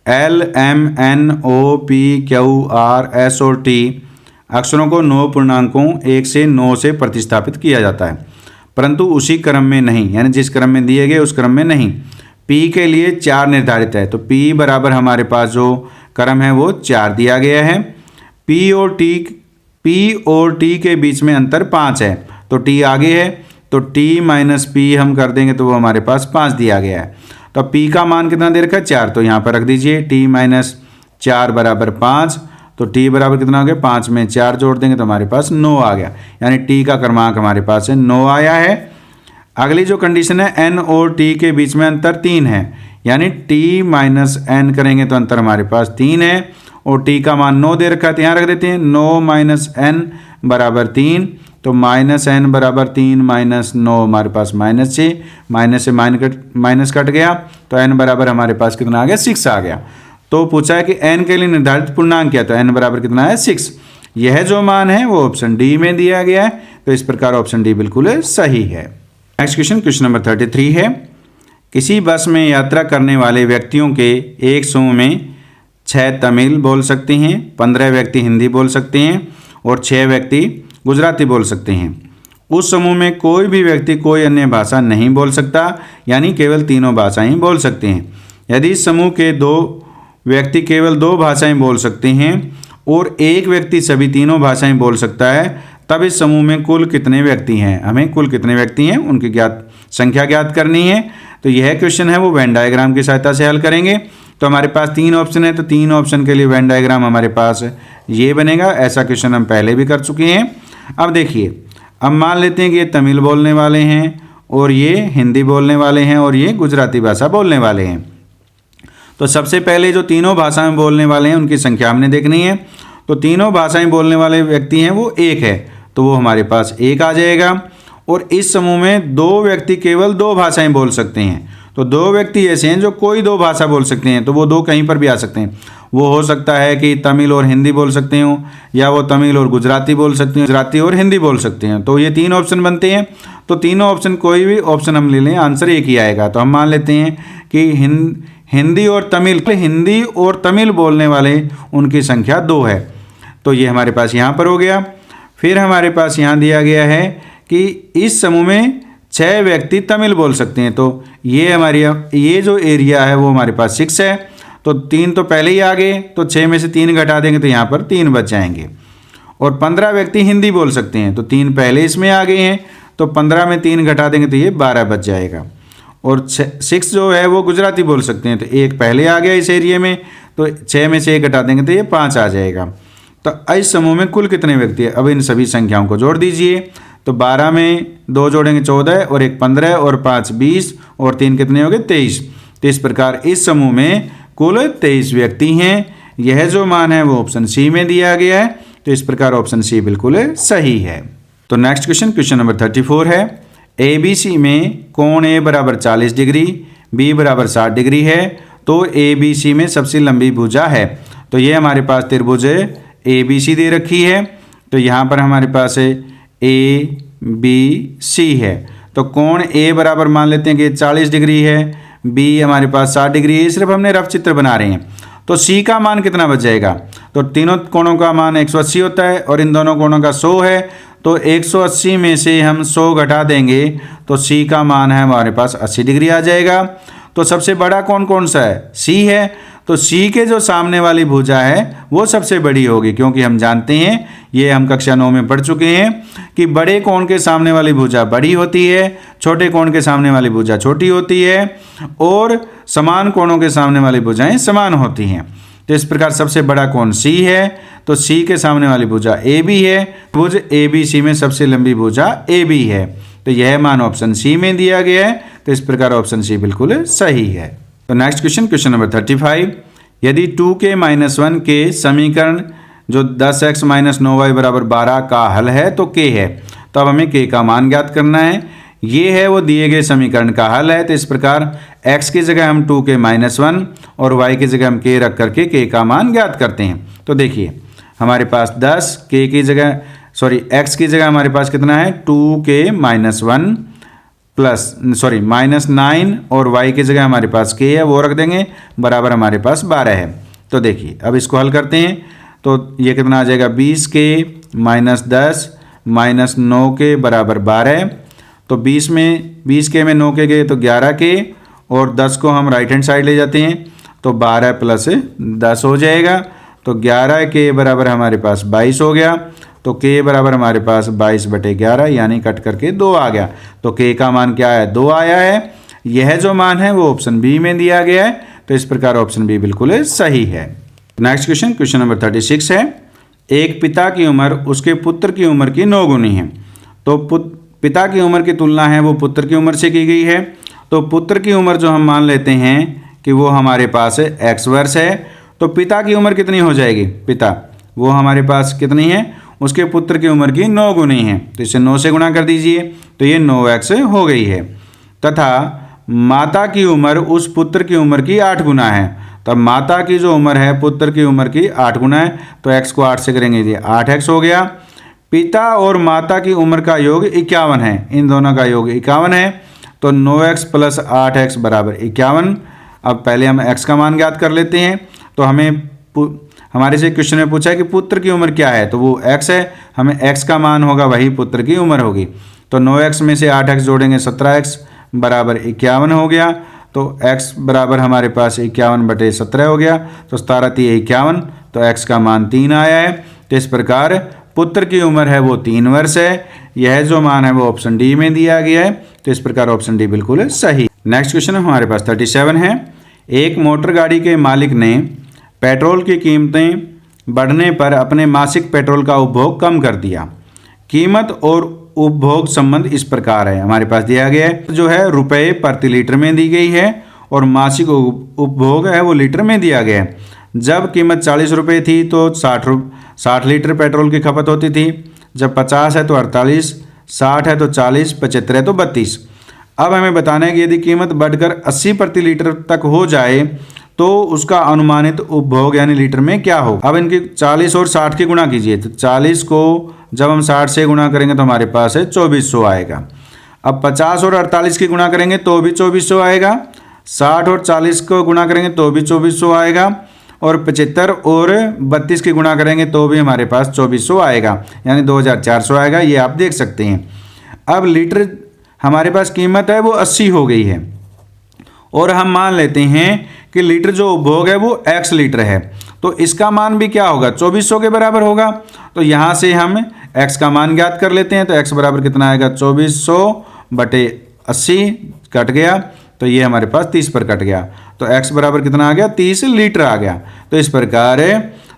L, M, N, O, P, Q, R, S और T अक्षरों को 9 पूर्णांकों 1 से 9 से प्रतिस्थापित किया जाता है, परंतु उसी क्रम में नहीं, यानी जिस क्रम में दिए गए उस क्रम में नहीं। P के लिए 4 निर्धारित है, तो P बराबर हमारे पास जो क्रम है वो 4 दिया गया है। P और T के बीच में अंतर 5 है, तो T आगे है, तो T माइनस P हम कर देंगे तो वो हमारे पास 5 दिया गया है। तो P का मान कितना दे रखा है? 4, तो यहाँ पर रख दीजिए T माइनस 4 बराबर 5, तो T बराबर कितना हो गया? 5 में 4 जोड़ देंगे तो हमारे पास 9 आ गया, यानी T का क्रमांक हमारे पास है 9 आया है। अगली जो कंडीशन है N और T के बीच में अंतर 3 है, यानी T माइनस N करेंगे तो अंतर हमारे पास 3 है, और T का मान 9 दे रखा है, तो यहाँ रख देते हैं 9 माइनस N बराबर 3, तो माइनस N बराबर 3 माइनस 9 हमारे पास -6, माइनस से माइनस कट गया, तो N बराबर हमारे पास कितना आ गया? 6 आ गया। तो पूछा है कि N के लिए निर्धारित पूर्णांक क्या, तो N बराबर कितना है? 6। यह जो मान है वो ऑप्शन डी में दिया गया है, तो इस प्रकार ऑप्शन डी बिल्कुल सही है। नेक्स्ट क्वेश्चन, क्वेश्चन नंबर 33 है। किसी बस में यात्रा करने वाले व्यक्तियों के एक समूह में 6 तमिल बोल सकते हैं, 15 व्यक्ति हिंदी बोल सकते हैं और 6 व्यक्ति गुजराती बोल सकते हैं। उस समूह में कोई भी व्यक्ति कोई अन्य भाषा नहीं बोल सकता, यानी केवल तीनों भाषाएं बोल सकते हैं। यदि इस समूह के 2 व्यक्ति केवल 2 भाषाएं बोल सकते हैं और एक व्यक्ति सभी तीनों भाषाएं बोल सकता है, तब इस समूह में कुल कितने व्यक्ति हैं? हमें कुल कितने व्यक्ति हैं उनकी संख्या ज्ञात करनी है। तो यह क्वेश्चन है वो वेन डायग्राम की सहायता से हल करेंगे। तो हमारे पास 3 ऑप्शन है, तो 3 ऑप्शन के लिए वेन डायग्राम हमारे पास ये बनेगा। ऐसा क्वेश्चन हम पहले भी कर चुके हैं। अब देखिए, अब मान लेते हैं कि ये तमिल बोलने वाले हैं और ये हिंदी बोलने वाले हैं और ये गुजराती भाषा बोलने वाले हैं। तो सबसे पहले जो तीनों भाषाएं बोलने वाले हैं उनकी संख्या हमने देखनी है। तो तीनों भाषाएं बोलने वाले व्यक्ति हैं वो 1 है, तो वो हमारे पास 1 आ जाएगा। और इस समूह में 2 व्यक्ति केवल 2 भाषाएं बोल सकते हैं, तो 2 व्यक्ति ऐसे हैं जो कोई 2 भाषा बोल सकते हैं, तो वो 2 कहीं पर भी आ सकते हैं। वो हो सकता है कि तमिल और हिंदी बोल सकते हो, या वो तमिल और गुजराती बोल सकते हैं, गुजराती और हिंदी बोल सकते हैं। तो ये 3 ऑप्शन बनते हैं। तो तीनों ऑप्शन कोई भी ऑप्शन हम ले लें, आंसर एक ही आएगा। तो हम मान लेते हैं कि हिंदी और तमिल बोलने वाले उनकी संख्या 2 है, तो ये हमारे पास यहाँ पर हो गया। फिर हमारे पास यहाँ दिया गया है कि इस समूह में 6 व्यक्ति तमिल बोल सकते हैं, तो ये जो एरिया है वो हमारे पास 6 है, तो 3 तो पहले ही आ गए, तो 6 में से 3 घटा देंगे तो यहाँ पर 3 बच जाएंगे। और 15 व्यक्ति हिंदी बोल सकते हैं, तो 3 पहले इसमें आ गए हैं, तो 15 में 3 घटा देंगे तो ये 12 बच जाएगा। और 6 जो है वो गुजराती बोल सकते हैं, तो 1 पहले आ गया इस एरिया में, तो 6 में से 1 घटा देंगे तो ये 5 आ जाएगा। तो इस समूह में कुल कितने व्यक्ति हैं? अब इन सभी संख्याओं को जोड़ दीजिए। तो 12 में 2 जोड़ेंगे 14 और 1 15 और 5 20 और 3 कितने हो गए? 23। तो इस प्रकार इस समूह में कुल 23 व्यक्ति हैं। यह जो मान है वो ऑप्शन सी में दिया गया है, तो इस प्रकार ऑप्शन सी बिल्कुल सही है। तो नेक्स्ट क्वेश्चन, क्वेश्चन नंबर 34 है। ABC में कोण A बराबर 40 डिग्री, B बराबर 60 डिग्री है, तो ABC में सबसे लंबी भुजा है। तो ये हमारे पास त्रिभुज ABC दे रखी है, तो यहाँ पर हमारे पास ABC है। तो कोण A बराबर मान लेते हैं कि 40 डिग्री है, B हमारे पास 60 डिग्री है, सिर्फ हमने रफ चित्र बना रहे हैं। तो C का मान कितना बच जाएगा? तो तीनों कोणों का मान 180 होता है और इन दोनों कोणों का 100 है, तो 180 में से हम 100 घटा देंगे तो C का मान है हमारे पास 80 डिग्री आ जाएगा। तो सबसे बड़ा कोण कौन सा है? C है, तो C के जो सामने वाली भुजा है वो सबसे बड़ी होगी, क्योंकि हम जानते हैं, ये हम कक्षा 9 में पढ़ चुके हैं कि बड़े कोण के सामने वाली भुजा बड़ी होती है, छोटे कोण के सामने वाली भुजा छोटी होती है, और समान कोणों के सामने वाली भुजाएं समान होती हैं। तो इस प्रकार सबसे बड़ा कोण C है, तो C के सामने वाली भुजा AB है, भुज ABC में सबसे लंबी भुजा AB है। तो यह मान ऑप्शन C में दिया गया है, तो इस प्रकार ऑप्शन C बिल्कुल सही है। तो नेक्स्ट क्वेश्चन, क्वेश्चन नंबर 35। यदि 2k-1 के समीकरण जो 10x - 9y बराबर 12 का हल है तो k है। तो अब हमें k का मान ज्ञात करना है। ये है वो दिए गए समीकरण का हल है। तो इस प्रकार x की जगह हम 2k-1 और y की जगह हम k रख करके k का मान ज्ञात करते हैं। तो देखिए हमारे पास 10 x की जगह हमारे पास कितना है 2k-1 -9 और y की जगह हमारे पास k है, वो रख देंगे, बराबर हमारे पास 12 है। तो देखिए अब इसको हल करते हैं तो ये कितना आ जाएगा, 20k - 10 - 9k बराबर 12। तो 20k में 9k गए तो 11k, और 10 को हम राइट हैंड साइड ले जाते हैं तो 12 + 10 हो जाएगा। तो 11k बराबर हमारे पास 22 हो गया। तो k बराबर हमारे पास 22/11 यानी कट करके 2 आ गया। तो k का मान क्या है, 2 आया है। यह जो मान है वो ऑप्शन बी में दिया गया है। तो इस प्रकार ऑप्शन बी बिल्कुल सही है। नेक्स्ट क्वेश्चन नंबर 36 है। एक पिता की उम्र उसके पुत्र की उम्र की 9 गुनी है। तो पिता की उम्र की तुलना है वो पुत्र की उम्र से की गई है। तो पुत्र की उम्र जो हम मान लेते हैं कि वो हमारे पास x वर्ष है। तो पिता की उम्र कितनी हो जाएगी, पिता वो हमारे पास कितनी है, उसके पुत्र की उम्र की 9 गुनी है। तो इसे 9 से गुणा कर दीजिए तो ये 9x हो गई है। तथा माता की उम्र उस पुत्र की उम्र की 8 गुना है। तब माता की जो उम्र है पुत्र की उम्र की 8 गुना है। तो x को 8 से करेंगे ये 8x हो गया। पिता और माता की उम्र का योग 51 है, इन दोनों का योग 51 है। तो 9x + 8x बराबर 51। अब पहले हम x का मान ज्ञात कर लेते हैं। तो हमारे से क्वेश्चन में पूछा है कि पुत्र की उम्र क्या है, तो वो x है, हमें x का मान होगा वही पुत्र की उम्र होगी। तो 9x में से 8x जोड़ेंगे 17x बराबर 51 हो गया। तो x बराबर हमारे पास 51/17 हो गया। तो 17 × 51, तो x का मान 3 आया है। तो इस प्रकार पुत्र की उम्र है वो 3 वर्ष है। यह जो मान है वो ऑप्शन डी में दिया गया है। तो इस प्रकार ऑप्शन डी बिल्कुल सही। नेक्स्ट क्वेश्चन हमारे पास 37 है। एक मोटर गाड़ी के मालिक ने पेट्रोल की कीमतें बढ़ने पर अपने मासिक पेट्रोल का उपभोग कम कर दिया। कीमत और उपभोग संबंध इस प्रकार है, हमारे पास दिया गया है जो है रुपये प्रति लीटर में दी गई है, और मासिक उपभोग है वो लीटर में दिया गया है। जब कीमत 40 रुपये थी तो 60 लीटर पेट्रोल की खपत होती थी। जब 50 है तो 48, 60 है तो 40, 75 है तो 32। अब हमें बताना है कि यदि कीमत बढ़कर 80 प्रति लीटर तक हो जाए तो उसका अनुमानित उपभोग यानी लीटर में क्या हो। अब इनकी 40 और 60 की गुणा कीजिए। तो 40 को जब हम 60 से गुणा करेंगे तो हमारे पास है 2400 आएगा। अब 50 और 48 की गुणा करेंगे तो भी 2400 आएगा। 60 और 40 को गुणा करेंगे तो भी 2400 आएगा। और 75 और 32 की गुणा करेंगे तो भी हमारे पास 2400 आएगा, यानी 2400 आएगा। ये आप देख सकते हैं। अब लीटर हमारे पास कीमत है वो 80 हो गई है, और हम मान लेते हैं कि लीटर जो उपभोग है वो x लीटर है। तो इसका मान भी क्या होगा, 2400 के बराबर होगा। तो यहाँ से हम x का मान ज्ञात कर लेते हैं। तो x बराबर कितना आएगा, 2400/80 कट गया, तो ये हमारे पास 30 पर कट गया। तो x बराबर कितना आ गया, 30 लीटर आ गया। तो इस प्रकार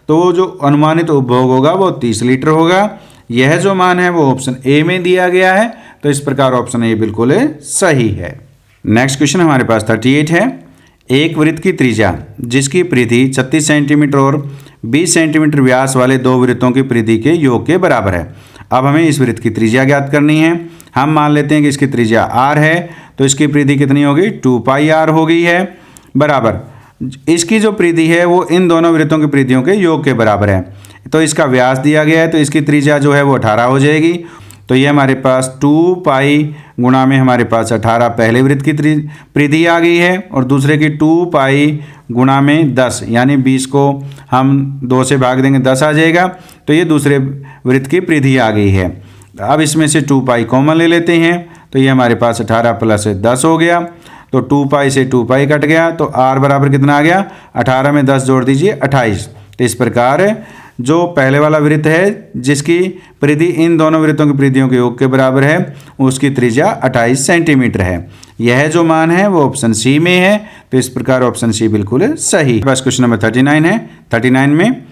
तो जो अनुमानित उपभोग होगा वो 30 लीटर होगा। यह जो मान है वो ऑप्शन ए में दिया गया है। तो इस प्रकार ऑप्शन ए बिल्कुल सही है। नेक्स्ट क्वेश्चन हमारे पास 38 है। एक वृत्त की त्रिज्या जिसकी परिधि 36 सेंटीमीटर और 20 सेंटीमीटर व्यास वाले दो वृत्तों की परिधि के योग के बराबर है। अब हमें इस वृत्त की त्रिज्या ज्ञात करनी है। हम मान लेते हैं कि इसकी त्रिज्या r है, तो इसकी परिधि कितनी होगी, 2πr हो गई है, बराबर इसकी जो परिधि है वो इन दोनों वृत्तों की परिधियों के योग के बराबर है। तो इसका व्यास दिया गया है, तो इसकी त्रिज्या जो है वो 18 हो जाएगी। तो ये हमारे पास 2π गुणा में हमारे पास 18 पहले वृत्त की परिधि आ गई है, और दूसरे की 2π गुणा में 10 यानी 20 को हम 2 से भाग देंगे 10 आ जाएगा। तो ये दूसरे वृत्त की परिधि आ गई है। अब इसमें से 2π कॉमन ले लेते हैं, तो ये हमारे पास 18 + 10 हो गया। तो 2π से 2π कट गया, तो r बराबर कितना आ गया, 18 में 10 जोड़ दीजिए 28। तो इस प्रकार जो पहले वाला वृत्त है जिसकी परिधि इन दोनों वृत्तों की परिधियों के योग के बराबर है उसकी त्रिज्या 28 सेंटीमीटर है। यह जो मान है वो ऑप्शन सी में है। तो इस प्रकार ऑप्शन सी बिल्कुल सही। बस क्वेश्चन नंबर 39 है। 39 में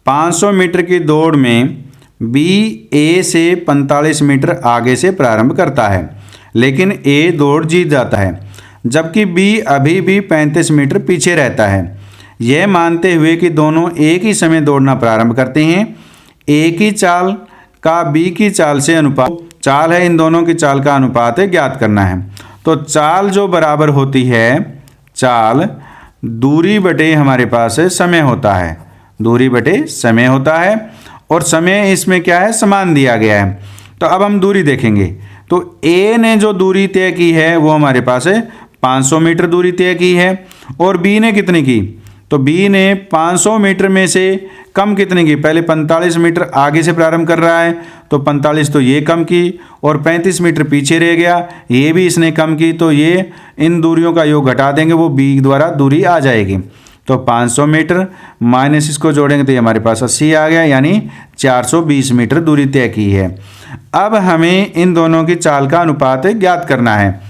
500 मीटर की दौड़ में बी ए से 45 मीटर आगे से प्रारंभ करता है, लेकिन ए दौड़ जीत जाता है, जबकि बी अभी भी 35 मीटर पीछे रहता है। यह मानते हुए कि दोनों एक ही समय दौड़ना प्रारंभ करते हैं, ए की चाल का बी की चाल से अनुपात, चाल है इन दोनों की चाल का अनुपात ज्ञात करना है। तो चाल जो बराबर होती है, चाल दूरी बटे हमारे पास समय होता है, दूरी बटे समय होता है, और समय इसमें क्या है, समान दिया गया है। तो अब हम दूरी देखेंगे, तो ए ने जो दूरी तय की है वो हमारे पास है 500 मीटर दूरी तय की है, और बी ने कितनी की, तो बी ने 500 मीटर में से कम कितने की, पहले 45 मीटर आगे से प्रारंभ कर रहा है तो 45 तो ये कम की, और 35 मीटर पीछे रह गया, ये भी इसने कम की, तो ये इन दूरियों का योग घटा देंगे, वो बी द्वारा दूरी आ जाएगी। तो 500 मीटर माइनस इसको जोड़ेंगे तो ये हमारे पास 80 आ गया, यानी 420 मीटर दूरी तय की है। अब हमें इन दोनों की चाल का अनुपात ज्ञात करना है।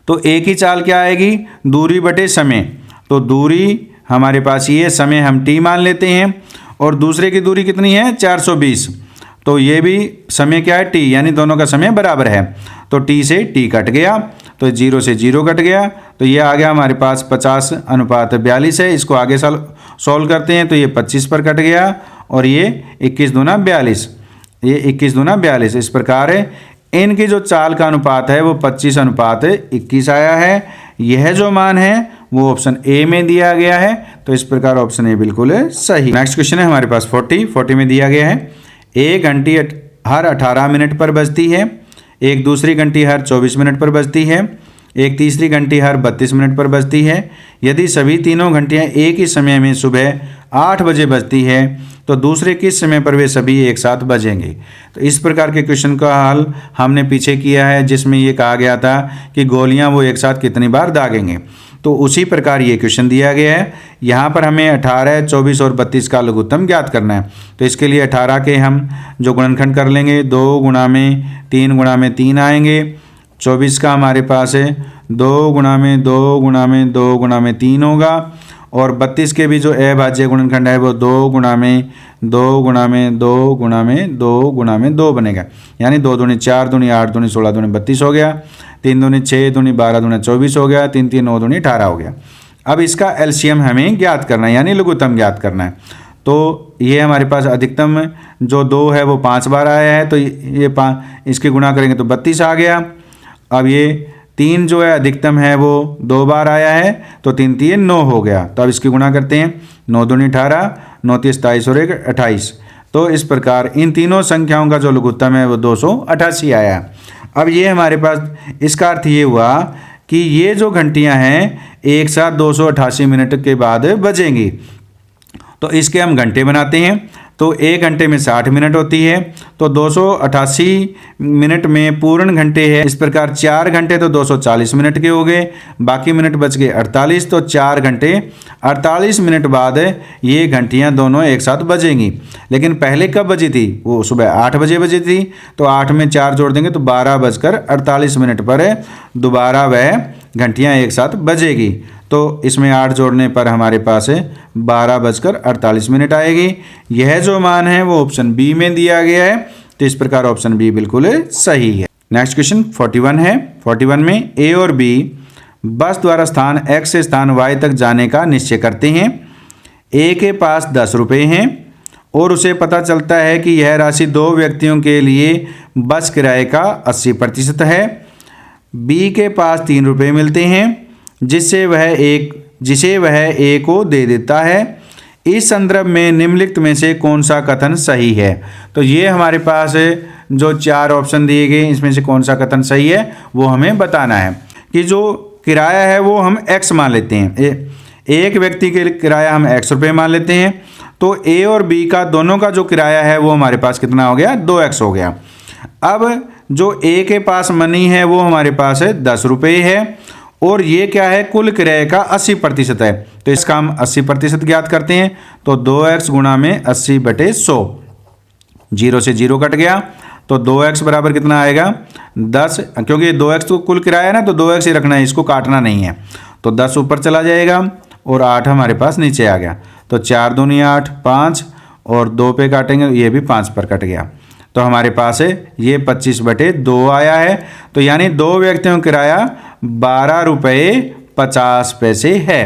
तो एक ही चाल क्या आएगी, दूरी बटे समय। तो दूरी हमारे पास ये समय हम t मान लेते हैं, और दूसरे की दूरी कितनी है 420, तो ये भी समय क्या है t, यानी दोनों का समय बराबर है। तो t से t कट गया, तो 0 से 0 कट गया, तो ये आ गया हमारे पास 50:42 है। इसको आगे सॉल्व करते हैं तो ये 25 पर कट गया, और ये 21 दूना 42, ये 21 दूना 42। इस प्रकार इनकी जो चाल का अनुपात है वो 25:21 आया है। यह जो मान है वो ऑप्शन ए में दिया गया है, तो इस प्रकार ऑप्शन ए बिल्कुल सही। नेक्स्ट क्वेश्चन है हमारे पास 40 में दिया गया है, एक घंटी हर 18 मिनट पर बजती है, एक दूसरी घंटी हर 24 मिनट पर बजती है, एक तीसरी घंटी हर 32 मिनट पर बजती है। यदि सभी तीनों घंटियां एक ही समय में सुबह 8 बजे बजती है तो दूसरे किस समय पर वे सभी एक साथ बजेंगे। तो इस प्रकार के क्वेश्चन का हल हमने पीछे किया है, जिसमें ये कहा गया था कि गोलियां वो एक साथ कितनी बार दागेंगे। तो उसी प्रकार ये क्वेश्चन दिया गया है। यहाँ पर हमें 18, 24 और 32 का लघुत्तम ज्ञात करना है। तो इसके लिए 18 के हम जो गुणनखंड कर लेंगे 2 गुणा में 3 गुणा में 3 आएंगे। 24 का हमारे पास है 2 गुणा में 2 गुणा में 2 गुणा में 3 होगा, और 32 के भी जो अभाज्य गुणनखंड है वो 2 गुणा में 2 गुणा में 2 गुणा में 2 गुणा में 2 बनेगा, यानी 2 दूनी 4 दूनी 8 दूनी 16 दूनी 32 हो गया, 3 दूनी 6 दूनी 12 दूनी 24 हो गया, 3 3 9 दूनी 18 हो गया। अब इसका एलसीएम हमें ज्ञात करना है, यानी लघुत्तम ज्ञात करना है। तो ये हमारे पास अधिकतम जो 2 है वो 5 बार आया है, तो ये 5 इसके गुणा करेंगे तो 32 आ गया। अब ये 3 जो है अधिकतम है वो 2 बार आया है, तो 3 3 9 हो गया। तो अब इसकी गुणा करते हैं, 9 दूनी 18, 9 3 27 और 1 28। तो इस प्रकार इन तीनों संख्याओं का जो लघुत्तम है वो 288 आया। अब ये हमारे पास इसका अर्थ ये हुआ कि ये जो घंटियां हैं एक साथ 288 मिनट के बाद बजेंगी। तो इसके हम घंटे बनाते हैं, तो 1 घंटे में 60 मिनट होती है, तो 288 मिनट में पूर्ण घंटे है। इस प्रकार 4 घंटे तो 240 मिनट के हो गए, बाकी मिनट बच गए 48, तो 4 घंटे 48 मिनट बाद ये घंटियां दोनों एक साथ बजेंगी। लेकिन पहले कब बजी थी, वो सुबह 8 बजे बजी थी, तो 8 में 4 जोड़ देंगे तो 12:48 मिनट पर दोबारा वह घंटियां एक साथ बजेगी। तो इसमें 8 जोड़ने पर हमारे पास 12:48 मिनट आएगी। यह जो मान है वो ऑप्शन बी में दिया गया है, तो इस प्रकार ऑप्शन बी बिल्कुल सही है। नेक्स्ट क्वेश्चन 41 है। 41 में ए और बी बस द्वारा स्थान एक्स से स्थान वाई तक जाने का निश्चय करते हैं। ए के पास 10 रुपये हैं और उसे पता चलता है कि यह राशि 2 व्यक्तियों के लिए बस किराए का 80% है। बी के पास 3 रुपये मिलते हैं जिसे वह ए को दे देता है। इस संदर्भ में निम्नलिखित में से कौन सा कथन सही है। तो ये हमारे पास जो 4 ऑप्शन दिए गए इसमें से कौन सा कथन सही है वो हमें बताना है। कि जो किराया है वो हम x मान लेते हैं, एक व्यक्ति के किराया हम x रुपये मान लेते हैं। तो ए और बी का दोनों का जो किराया है वो हमारे पास कितना हो गया, 2x हो गया। अब जो ए के पास मनी है वो हमारे पास 10 रुपये है और ये क्या है, कुल किराए का 80% है। तो इसका हम 80% ज्ञात करते हैं। तो 2x गुणा में 80/100, 0 से 0 कट गया, तो 2x बराबर कितना आएगा 10, क्योंकि 2x तो कुल किराया है ना, तो 2x ही रखना है, इसको काटना नहीं है। तो 10 ऊपर चला जाएगा और 8 हमारे पास नीचे आ गया। तो 4 दूनी 8, 5 और 2 पे काटेंगे, ये भी 5 पर कट गया। तो हमारे पास ये 25/2 आया है। तो यानी 2 व्यक्तियों का किराया 12 रुपये 50 पैसे है।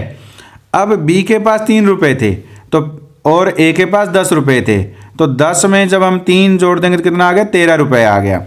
अब बी के पास 3 रुपये थे तो और ए के पास 10 रुपये थे, तो 10 में जब हम 3 जोड़ देंगे तो कितना आ गया, 13 रुपये आ गया।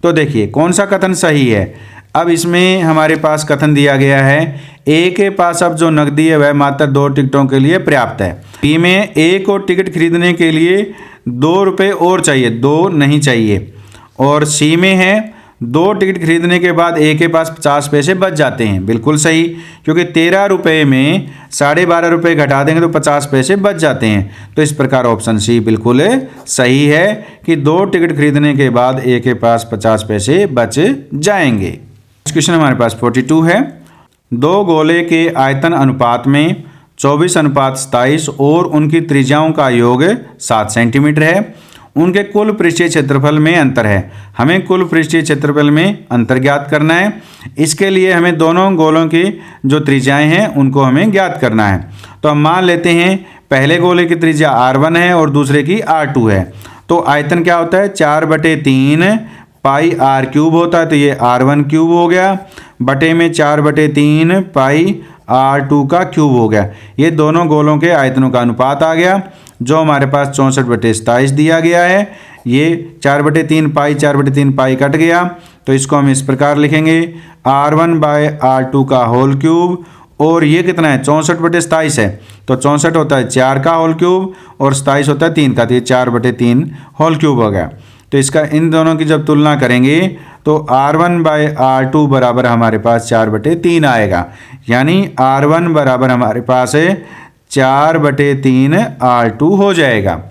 तो देखिए कौन सा कथन सही है। अब इसमें हमारे पास कथन दिया गया है ए के पास अब जो नकदी है वह मात्र 2 टिकटों के लिए पर्याप्त है। बी में ए को टिकट खरीदने के लिए 2 रुपये और चाहिए, 2 नहीं चाहिए। और सी में है 2 टिकट खरीदने के बाद ए के पास 50 पैसे बच जाते हैं। बिल्कुल सही, क्योंकि 13 रुपये में 12.5 रुपये घटा देंगे तो 50 पैसे बच जाते हैं। तो इस प्रकार ऑप्शन सी बिल्कुल सही है कि 2 टिकट खरीदने के बाद ए के पास 50 पैसे बच जाएंगे। क्वेश्चन हमारे पास 42 है। 2 गोले के आयतन अनुपात में 24:27 और उनकी त्रिज्याओं का योग 7 सेंटीमीटर है। उनके कुल पृष्ठीय क्षेत्रफल में अंतर है। हमें कुल पृष्ठीय क्षेत्रफल में अंतर ज्ञात करना है। इसके लिए हमें दोनों गोलों की जो त्रिज्याएं हैं उनको हमें ज्ञात करना है। तो हम मान लेते हैं पहले गोले की त्रिज्या r1 है और दूसरे की r2 है। तो आयतन क्या होता है 4/3 पाई r क्यूब होता है, तो ये r1 क्यूब हो गया, बटे में 4/3 पाई r2 का क्यूब हो गया। ये दोनों गोलों के आयतनों का अनुपात आ गया जो हमारे पास 64/27 दिया गया है। ये 4/3 पाई 4/3 पाई कट गया, तो इसको हम इस प्रकार लिखेंगे r1/r2 का होल क्यूब, और ये कितना है 64/27 है, तो 64 होता है 4 का होल क्यूब और 27 होता है 3 का, तो ये 4/3 होल क्यूब हो गया। तो इसका इन दोनों की जब तुलना करेंगे तो r1/r2 बराबर हमारे पास 4/3 आएगा, यानी r1 बराबर हमारे पास है 4/3 r2 हो जाएगा।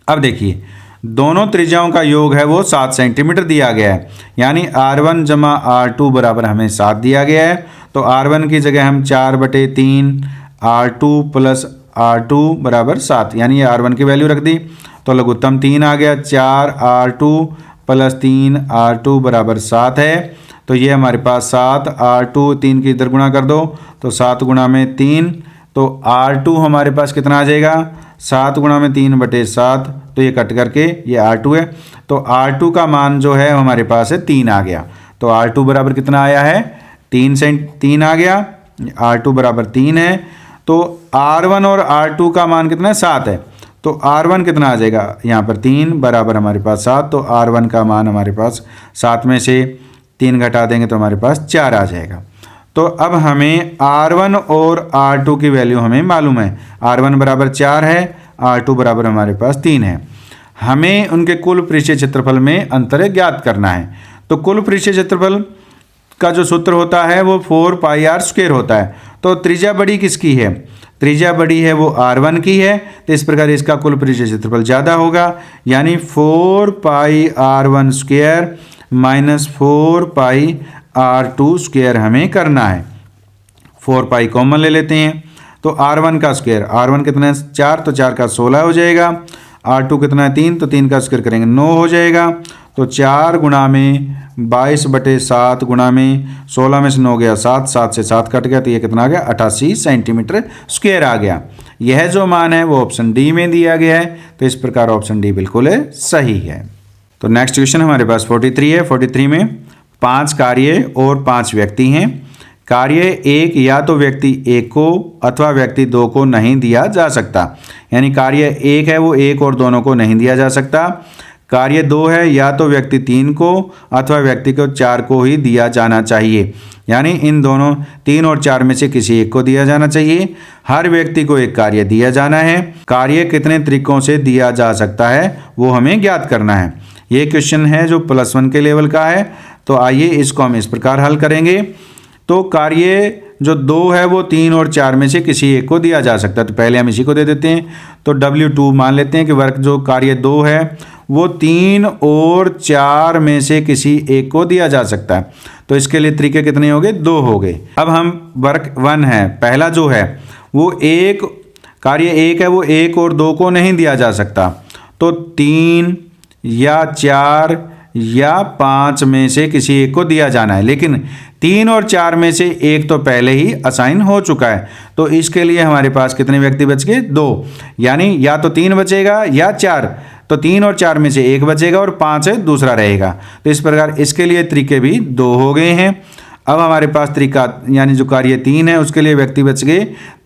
अब देखिए दोनों त्रिज्याओं का योग है वो 7 सेंटीमीटर दिया गया है, यानी r1 जमा r2 बराबर हमें 7 दिया गया है। तो r1 की जगह हम 4/3 r2 प्लस r2 बराबर 7, यानी ये r1 की वैल्यू रख दी, तो लघुत्तम 3 आ गया। 4r2 प्लस 3r2 बराबर 7 है, तो ये हमारे पास 7r2 3 की इधर गुणा कर दो तो 7 गुणा में 3, तो r2 हमारे पास कितना आ जाएगा 7 गुणा में 3/7, तो ये कट करके ये r2 है, तो r2 का मान जो है हमारे पास है 3 आ गया। तो r2 बराबर कितना आया है 3 आ गया, r2 बराबर 3 है। तो r1 और r2 का मान कितना है 7 है, तो r1 कितना आ जाएगा यहाँ पर 3 बराबर हमारे पास 7, तो r1 का मान हमारे पास 7 में से 3 घटा देंगे तो हमारे पास 4 आ जाएगा। तो अब हमें r1 और r2 की वैल्यू हमें मालूम है, r1 बराबर 4 है, r2 बराबर हमारे पास 3 है। हमें उनके कुल पृष्ठीय क्षेत्रफल में अंतर ज्ञात करना है। तो कुल पृष्ठीय क्षेत्रफल का जो सूत्र होता है वो 4πr² होता है। तो त्रिज्या बड़ी किसकी है, त्रिज्या बड़ी है वो r1 की है, तो इस प्रकार इसका कुल पृष्ठीय क्षेत्रफल ज़्यादा होगा, यानी 4πr1² माइनस 4πr2² हमें करना है। 4π कॉमन ले लेते हैं, तो r1 का स्क्वायर, r1 कितना है 4, तो 4 का 16 हो जाएगा, r2 कितना है 3, तो 3 का स्क्वायर करेंगे 9 हो जाएगा। तो 4 गुणा में 22/7 गुणा में 16 में से 9 गया 7, 7 से 7 कट गया, तो ये कितना आ गया 88 सेंटीमीटर स्क्वायर आ गया। यह जो मान है वो ऑप्शन डी में दिया गया है, तो इस प्रकार ऑप्शन डी बिल्कुल सही है। तो नेक्स्ट क्वेश्चन हमारे पास 43 है। 43 में 5 कार्य और 5 व्यक्ति हैं। कार्य 1 या तो व्यक्ति 1 को अथवा व्यक्ति 2 को नहीं दिया जा सकता, यानी कार्य 1 है वो 1 और दोनों को नहीं दिया जा सकता। कार्य 2 है या तो व्यक्ति 3 को अथवा व्यक्ति को 4 को ही दिया जाना चाहिए, यानी इन दोनों 3 और 4 में से किसी एक को दिया जाना चाहिए। हर व्यक्ति को एक कार्य दिया जाना है। कार्य कितने तरीकों से दिया जा सकता है वो हमें ज्ञात करना है। ये क्वेश्चन है जो +1 के लेवल का है, तो आइए इसको हम इस प्रकार हल करेंगे। तो कार्य जो 2 है वो 3 और 4 में से किसी एक को दिया जा सकता है, तो पहले हम इसी को दे देते हैं। तो W2 मान लेते हैं कि वर्क जो कार्य 2 है वो 3 और 4 में से किसी एक को दिया जा सकता है, तो इसके लिए तरीके कितने हो गए 2 हो गए। अब हम वर्क 1 है पहला जो है वो कार्य 1 है वो 1 और 2 को नहीं दिया जा सकता, तो 3 या 4 या 5 में से किसी एक को दिया जाना है, लेकिन 3 और 4 में से एक तो पहले ही असाइन हो चुका है, तो इसके लिए हमारे पास कितने व्यक्ति बच गए 2, यानी या तो 3 बचेगा या 4, तो 3 और 4 में से एक बचेगा और 5 है दूसरा रहेगा। तो इस प्रकार इसके लिए तरीके भी 2 हो गए हैं। अब हमारे पास तरीका यानी जो कार्य 3 है उसके लिए व्यक्ति बच गए,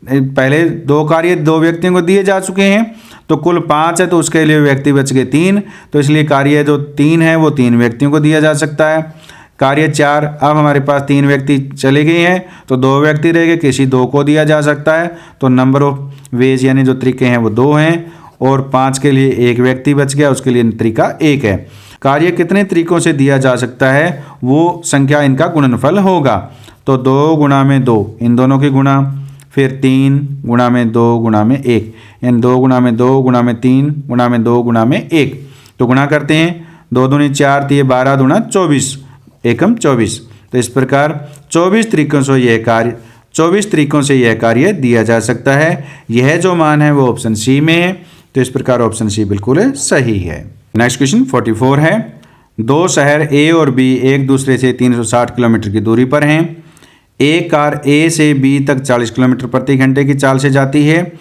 पहले 2 कार्य 2 व्यक्तियों को दिए जा चुके हैं, तो कुल 5 है तो उसके लिए व्यक्ति बच गए 3, तो इसलिए कार्य जो 3 है वो 3 व्यक्तियों को दिया जा सकता है। कार्य 4, अब हमारे पास 3 व्यक्ति चले गए हैं तो 2 व्यक्ति रह गए, किसी 2 को दिया जा सकता है, तो नंबर ऑफ वेज यानी जो तरीके हैं वो 2 हैं, और 5 के लिए एक व्यक्ति बच गया, उसके लिए तरीका 1 है। कार्य कितने तरीकों से दिया जा सकता है वो संख्या इनका गुणनफल होगा। तो 2 गुणा में 2 इन दोनों की गुणा, फिर 3 गुणा में 2 गुणा में 1, यानी 2 गुणा में 2 गुणा में 3 गुणा में 2 गुणा में 1। तो गुणा करते हैं, 2 दूनी 4 तो ये 12 दूना 24, एकम 24। तो इस प्रकार 24 तरीकों से यह कार्य दिया जा सकता है। यह जो मान है वो ऑप्शन सी में है, तो इस प्रकार ऑप्शन सी बिल्कुल सही है। नेक्स्ट क्वेश्चन 44 है। दो शहर ए और बी एक दूसरे से 360 किलोमीटर की दूरी पर हैं। एक कार ए से बी तक 40 किलोमीटर प्रति घंटे की चाल से जाती है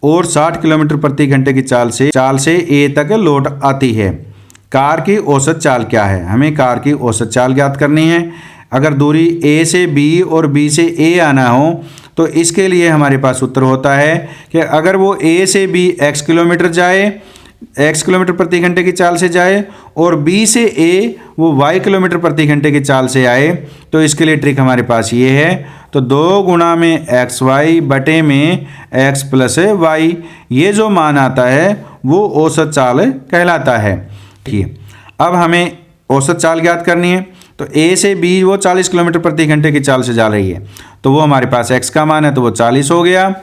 और 60 किलोमीटर प्रति घंटे की चाल से ए तक लौट आती है। कार की औसत चाल क्या है? हमें कार की औसत चाल ज्ञात करनी है। अगर दूरी ए से बी और बी से ए आना हो तो इसके लिए हमारे पास उत्तर होता है कि अगर वो ए से बी x किलोमीटर जाए, x किलोमीटर प्रति घंटे की चाल से जाए और b से a वो y किलोमीटर प्रति घंटे की चाल से आए, तो इसके लिए ट्रिक हमारे पास ये है। तो 2 गुणा में xy बटे में x प्लस y, ये जो मान आता है वो औसत चाल कहलाता है। ठीक, अब हमें औसत चाल ज्ञात करनी है। तो a से b वो 40 किलोमीटर प्रति घंटे की चाल से जा रही है, तो वो हमारे पास x का मान है तो वो 40 हो गया।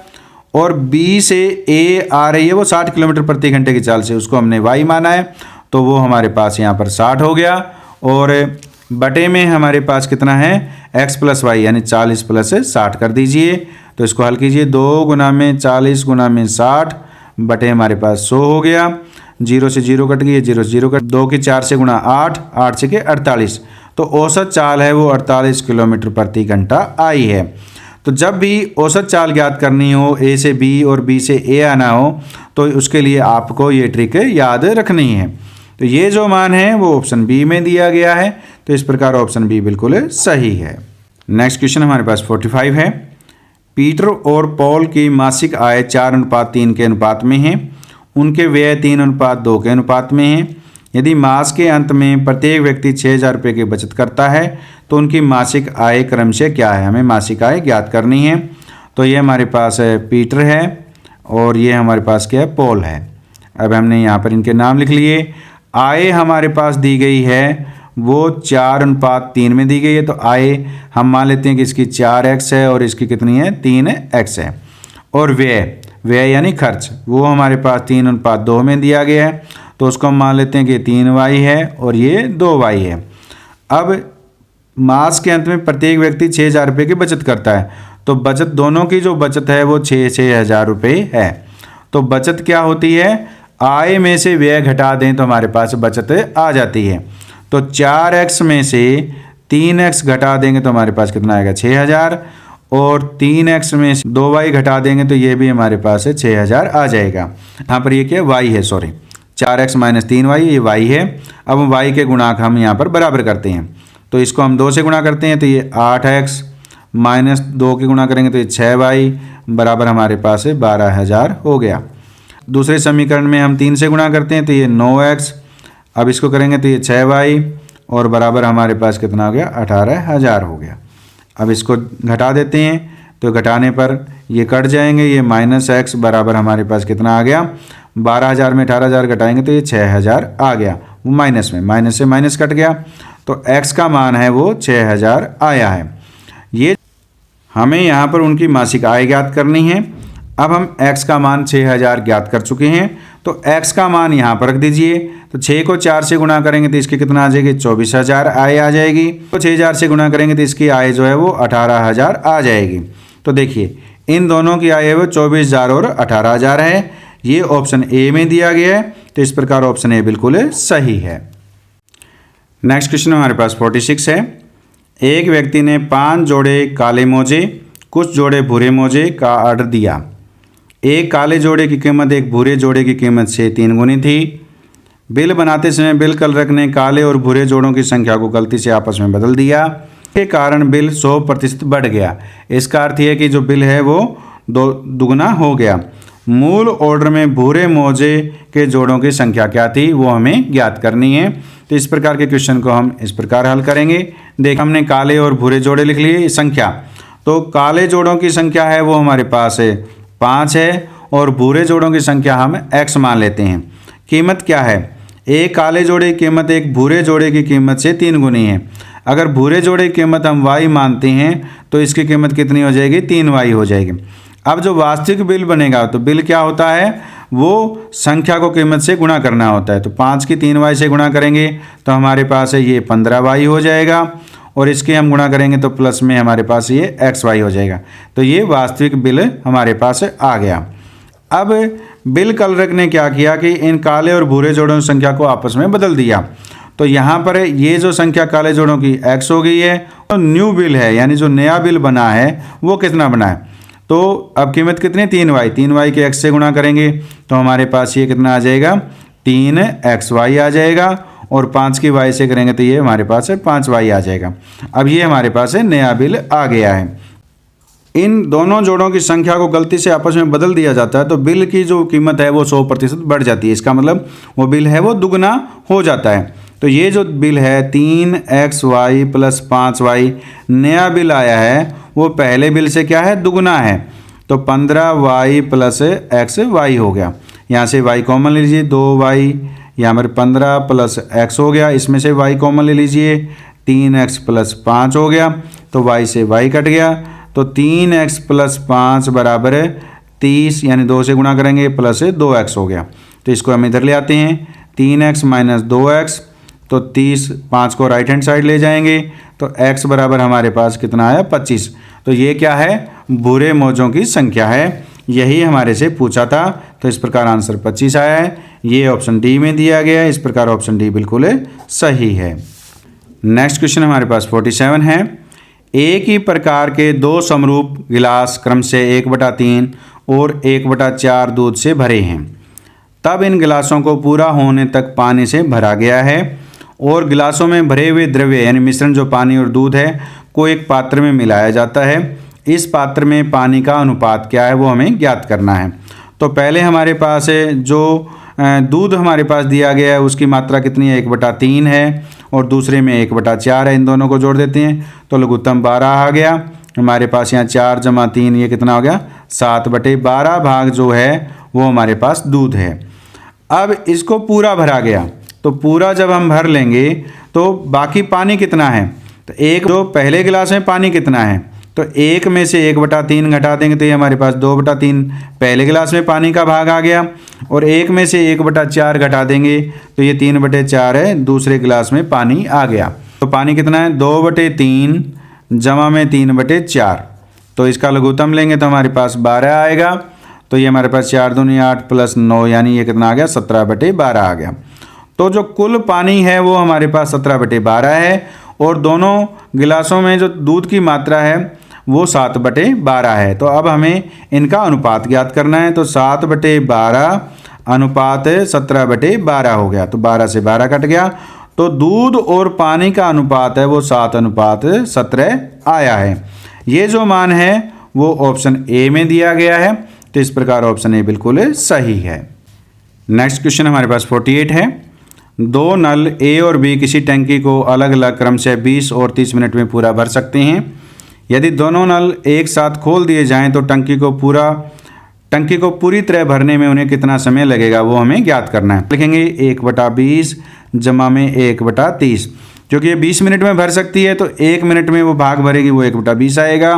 और b से a आ रही है वो 60 किलोमीटर प्रति घंटे की चाल से, उसको हमने y माना है, तो वो हमारे पास यहाँ पर 60 हो गया। और बटे में हमारे पास कितना है x प्लस वाई, यानी 40 प्लस 60 कर दीजिए। तो इसको हल कीजिए, 2 गुना में 40 गुना में 60 बटे हमारे पास 100 हो गया। 0 से 0 कट गई, 0 से 0 कट, 2 की 4 से गुणा 8, 8 से के 48। तो औसत चाल है वो 48 किलोमीटर प्रति घंटा आई है। तो जब भी औसत चाल ज्ञात करनी हो, ए से बी और बी से ए आना हो, तो उसके लिए आपको ये ट्रिक याद रखनी है। तो ये जो मान है वो ऑप्शन बी में दिया गया है, तो इस प्रकार ऑप्शन बी बिल्कुल सही है। नेक्स्ट क्वेश्चन हमारे पास 45 है। पीटर और पॉल की मासिक आय 4:3 के अनुपात में है। उनके व्यय 3:2 के अनुपात में है। यदि मास के अंत में प्रत्येक व्यक्ति 6,000 रुपये की बचत करता है तो उनकी मासिक आय क्रमशः क्या है? हमें मासिक आय ज्ञात करनी है। तो ये हमारे पास पीटर है और ये हमारे पास क्या है? पॉल है। अब हमने यहाँ पर इनके नाम लिख लिए। आय हमारे पास दी गई है वो 4:3 में दी गई है, तो आय हम मान लेते हैं कि इसकी 4x है और इसकी कितनी है? 3x है। और व्यय यानी खर्च वो हमारे पास 3:2 में दिया गया है, तो उसको हम मान लेते हैं कि 3y है और ये 2y है। अब मास के अंत में प्रत्येक व्यक्ति 6,000 रुपये की बचत करता है, तो बचत दोनों की जो बचत है वो 6,000 रुपये है। तो बचत क्या होती है? आय में से व्यय घटा दें तो हमारे पास बचत आ जाती है। तो 4x में से 3x घटा देंगे तो हमारे पास कितना आएगा? 6,000। और 3x में से 2y घटा देंगे तो ये भी हमारे पास 6,000 आ जाएगा। यहाँ पर ये क्या y है, सॉरी 4x माइनस 3y, ये y है। अब हम y के गुणांक हम यहाँ पर बराबर करते हैं, तो इसको हम 2 से गुणा करते हैं तो ये 8x माइनस 2 के गुणा करेंगे तो ये 6y बराबर हमारे पास 12,000 हो गया। दूसरे समीकरण में हम 3 से गुणा करते हैं तो ये 9x, अब इसको करेंगे तो ये 6y और बराबर हमारे पास कितना हो गया? 18,000 हो गया। अब इसको घटा देते हैं तो घटाने पर ये कट जाएंगे, ये माइनस x बराबर हमारे पास कितना आ गया? 12,000 में 18,000 घटाएंगे तो ये 6,000 आ गया। वो माइनस में, माइनस से माइनस कट गया, तो x का मान है वो 6,000 आया है। ये हमें यहाँ पर उनकी मासिक आय ज्ञात करनी है। अब हम x का मान 6,000 ज्ञात कर चुके हैं, तो x का मान यहाँ पर रख दीजिए। तो 6 को 4 से गुणा करेंगे तो इसकी कितना आ जाएगी? 24,000 आय आ जाएगी। तो 6,000 से गुणा करेंगे तो इसकी आय जो है वो 18,000 आ जाएगी। तो देखिए इन दोनों की आय है वो 24,000 और 18,000 है। ये ऑप्शन ए में दिया गया है, तो इस प्रकार ऑप्शन ए बिल्कुल सही है। नेक्स्ट क्वेश्चन हमारे पास 46 है। एक व्यक्ति ने 5 जोड़े काले मोजे, कुछ जोड़े भूरे मोजे का ऑर्डर दिया। एक काले जोड़े की कीमत एक भूरे जोड़े की कीमत से 3 गुनी थी। बिल बनाते समय बिल क्लर्क ने काले और भूरे जोड़ों की संख्या को गलती से आपस में बदल दिया, के कारण बिल 100% बढ़ गया। इसका अर्थ यह कि जो बिल है वो दुगना हो गया। मूल ऑर्डर में भूरे मोजे के जोड़ों की संख्या क्या थी वो हमें ज्ञात करनी है। तो इस प्रकार के क्वेश्चन को हम इस प्रकार हल करेंगे। देख हमने काले और भूरे जोड़े लिख लिए संख्या, तो काले जोड़ों की संख्या है वो हमारे पास 5 है और भूरे जोड़ों की संख्या हम x मान लेते हैं। कीमत क्या है? एक काले जोड़े की कीमत एक भूरे जोड़े की कीमत से 3 गुनी है। अगर भूरे जोड़े की कीमत हम y मानते हैं तो इसकी कीमत कितनी हो जाएगी, 3y हो जाएगी। अब जो वास्तविक बिल बनेगा तो बिल क्या होता है, वो संख्या को कीमत से गुणा करना होता है। तो 5 की 3y से गुणा करेंगे तो हमारे पास है ये 15y हो जाएगा, और इसके हम गुणा करेंगे तो प्लस में हमारे पास ये xy हो जाएगा। तो ये वास्तविक बिल हमारे पास आ गया। अब बिल क्लर्क ने क्या किया कि इन काले और भूरे जोड़ों की संख्या को आपस में बदल दिया। तो यहाँ पर ये जो संख्या काले जोड़ों की x हो गई है, तो न्यू बिल है यानी जो नया बिल बना है वो कितना बना है, तो अब कीमत कितनी, 3y के x से गुणा करेंगे तो हमारे पास ये कितना आ जाएगा, 3xy आ जाएगा, और 5 की y से करेंगे तो ये हमारे पास है 5y आ जाएगा। अब ये हमारे पास है नया बिल आ गया है। इन दोनों जोड़ों की संख्या को गलती से आपस में बदल दिया जाता है तो बिल की जो कीमत है वो 100% बढ़ जाती है। इसका मतलब वो बिल है वो दुगना हो जाता है। तो ये जो बिल है 3xy + 5y नया बिल आया है वो पहले बिल से क्या है, दुगना है। तो 15y + xy हो गया। यहाँ से y कॉमन ले लीजिए, 2y, यहाँ पर 15 + x हो गया, इसमें से y कॉमन ले लीजिए, 3x + 5 हो गया, तो y से y कट गया। तो 3x + 5 बराबर 30, यानी 2 से गुणा करेंगे प्लस 2x हो गया। तो इसको हम इधर ले आते हैं, 3x - 2x, तो 30, 5 को राइट हैंड साइड ले जाएंगे तो x बराबर हमारे पास कितना आया, 25। तो ये क्या है, भूरे मौजों की संख्या है, यही हमारे से पूछा था। तो इस प्रकार आंसर 25 आया है। ये ऑप्शन डी में दिया गया है, इस प्रकार ऑप्शन डी बिल्कुल सही है। नेक्स्ट क्वेश्चन हमारे पास 47 है। एक ही प्रकार के 2 समरूप गिलास क्रम से 1/3 और 1/4 दूध से भरे हैं। तब इन गिलासों को पूरा होने तक पानी से भरा गया है और गिलासों में भरे हुए द्रव्य यानी मिश्रण जो पानी और दूध है को एक पात्र में मिलाया जाता है। इस पात्र में पानी का अनुपात क्या है वो हमें ज्ञात करना है। तो पहले हमारे पास जो दूध हमारे पास दिया गया है उसकी मात्रा कितनी है, 1/3 है, और दूसरे में 1/4 है। इन दोनों को जोड़ देते हैं तो लघुत्तम 12 आ गया हमारे पास। यहाँ 4 + 3 ये कितना हो गया, 7/12 भाग जो है वो हमारे पास दूध है। अब इसको पूरा भरा गया, तो पूरा जब हम भर लेंगे तो बाकी पानी कितना है, तो एक जो पहले गिलास में पानी कितना है, तो 1 में से 1/3 घटा देंगे तो ये हमारे पास 2/3 पहले गिलास में पानी का भाग आ गया, और 1 में से 1/4 घटा देंगे तो ये 3/4 है, दूसरे गिलास में पानी आ गया। तो पानी कितना है, 2/3 जमा में 3/4। तो इसका लघुत्तम लेंगे तो हमारे पास 12 आएगा। तो ये हमारे पास 4 दूनी 8 + 9 यानी ये कितना आ गया, 17/12 आ गया। तो जो कुल पानी है वो हमारे पास 17/12 है, और दोनों गिलासों में जो दूध की मात्रा है वो 7/12 है। तो अब हमें इनका अनुपात ज्ञात करना है। तो 7/12 अनुपात 17/12 हो गया। तो 12 से 12 कट गया, तो दूध और पानी का अनुपात है वो 7/17 आया है। ये जो मान है वो ऑप्शन ए में दिया गया है। तो इस प्रकार ऑप्शन ए बिल्कुल सही है। नेक्स्ट क्वेश्चन हमारे पास 48 है। 2 नल ए और बी किसी टंकी को अलग अलग क्रम से 20 और 30 मिनट में पूरा भर सकते हैं। यदि दोनों नल एक साथ खोल दिए जाएं तो टंकी को पूरी तरह भरने में उन्हें कितना समय लगेगा वो हमें ज्ञात करना है। लिखेंगे 1/20 जमा में 1/30, क्योंकि ये 20 मिनट में भर सकती है तो 1 मिनट में वो भाग भरेगी, वो 1/20 आएगा।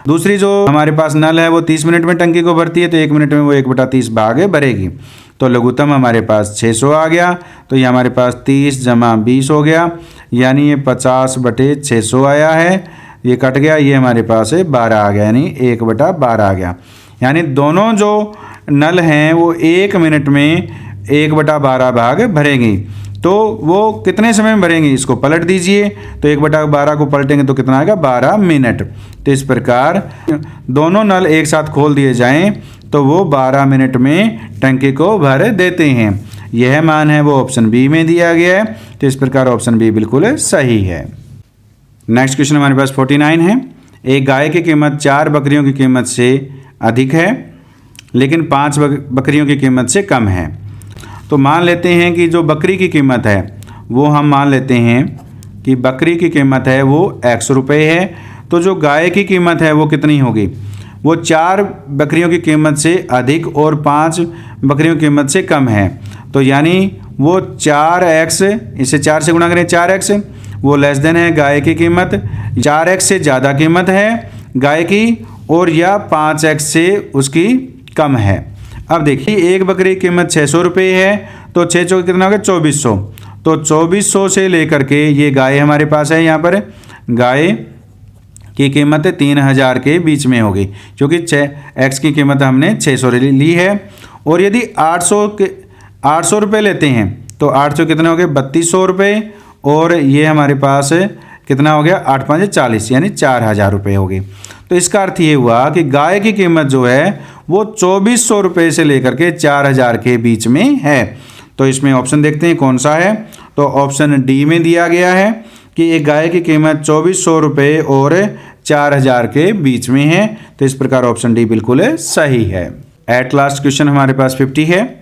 दूसरी जो हमारे पास नल है वो 30 मिनट में टंकी को भरती है तो 1 मिनट में वो 1/30 भाग भरेगी। तो लघुत्तम हमारे पास 600 आ गया। तो ये हमारे पास 30 जमा 20 हो गया, यानी ये 50/600 आया है। ये कट गया, ये हमारे पास 12 आ गया, यानी 1/12 आ गया। यानी दोनों जो नल हैं वो 1 मिनट में 1/12 भाग भरेंगी। तो वो कितने समय में भरेंगी, इसको पलट दीजिए। तो 1/12 को पलटेंगे तो कितना आएगा, 12 मिनट। तो इस प्रकार दोनों नल एक साथ खोल दिए जाएं तो वो 12 मिनट में टंकी को भर देते हैं। यह मान है वो ऑप्शन बी में दिया गया है। तो इस प्रकार ऑप्शन बी बिल्कुल सही है। नेक्स्ट क्वेश्चन हमारे पास 49 है। एक गाय की कीमत 4 बकरियों की कीमत से अधिक है लेकिन 5 बकरियों की कीमत से कम है। तो मान लेते हैं कि जो बकरी की कीमत है वो हम मान लेते हैं कि बकरी की कीमत है वो x रुपये है। तो जो गाय की कीमत है वो कितनी होगी, वो 4 बकरियों की कीमत से अधिक और 5 बकरियों की कीमत से कम है। तो यानी वो 4x, इसे 4 से गुणा करें 4x, वो लेस देन है गाय की कीमत, 4x से ज़्यादा कीमत है गाय की और या 5x से उसकी कम है। अब देखिए एक बकरी की कीमत 600 रुपये है, तो 6 चौके कितना हो गया 2400, तो 2400 से लेकर के ये गाय हमारे पास है, यहाँ पर गाय की कीमत 3000 के बीच में होगी, क्योंकि x की कीमत हमने 600 ली है। और यदि 800 रुपये लेते हैं तो 800 कितने हो गए 3200 रुपये, और ये हमारे पास कितना हो गया 8 5 40, यानी 4000 रुपये हो गए। तो इसका अर्थ ये हुआ कि गाय की कीमत जो है वो 2400 रुपये से लेकर के 4000 के बीच में है। तो इसमें ऑप्शन देखते हैं कौन सा है, तो ऑप्शन डी में दिया गया है कि एक गाय की कीमत 2400 रुपये और 4000 के बीच में है। तो इस प्रकार ऑप्शन डी बिल्कुल सही है। एट लास्ट क्वेश्चन हमारे पास 50 है।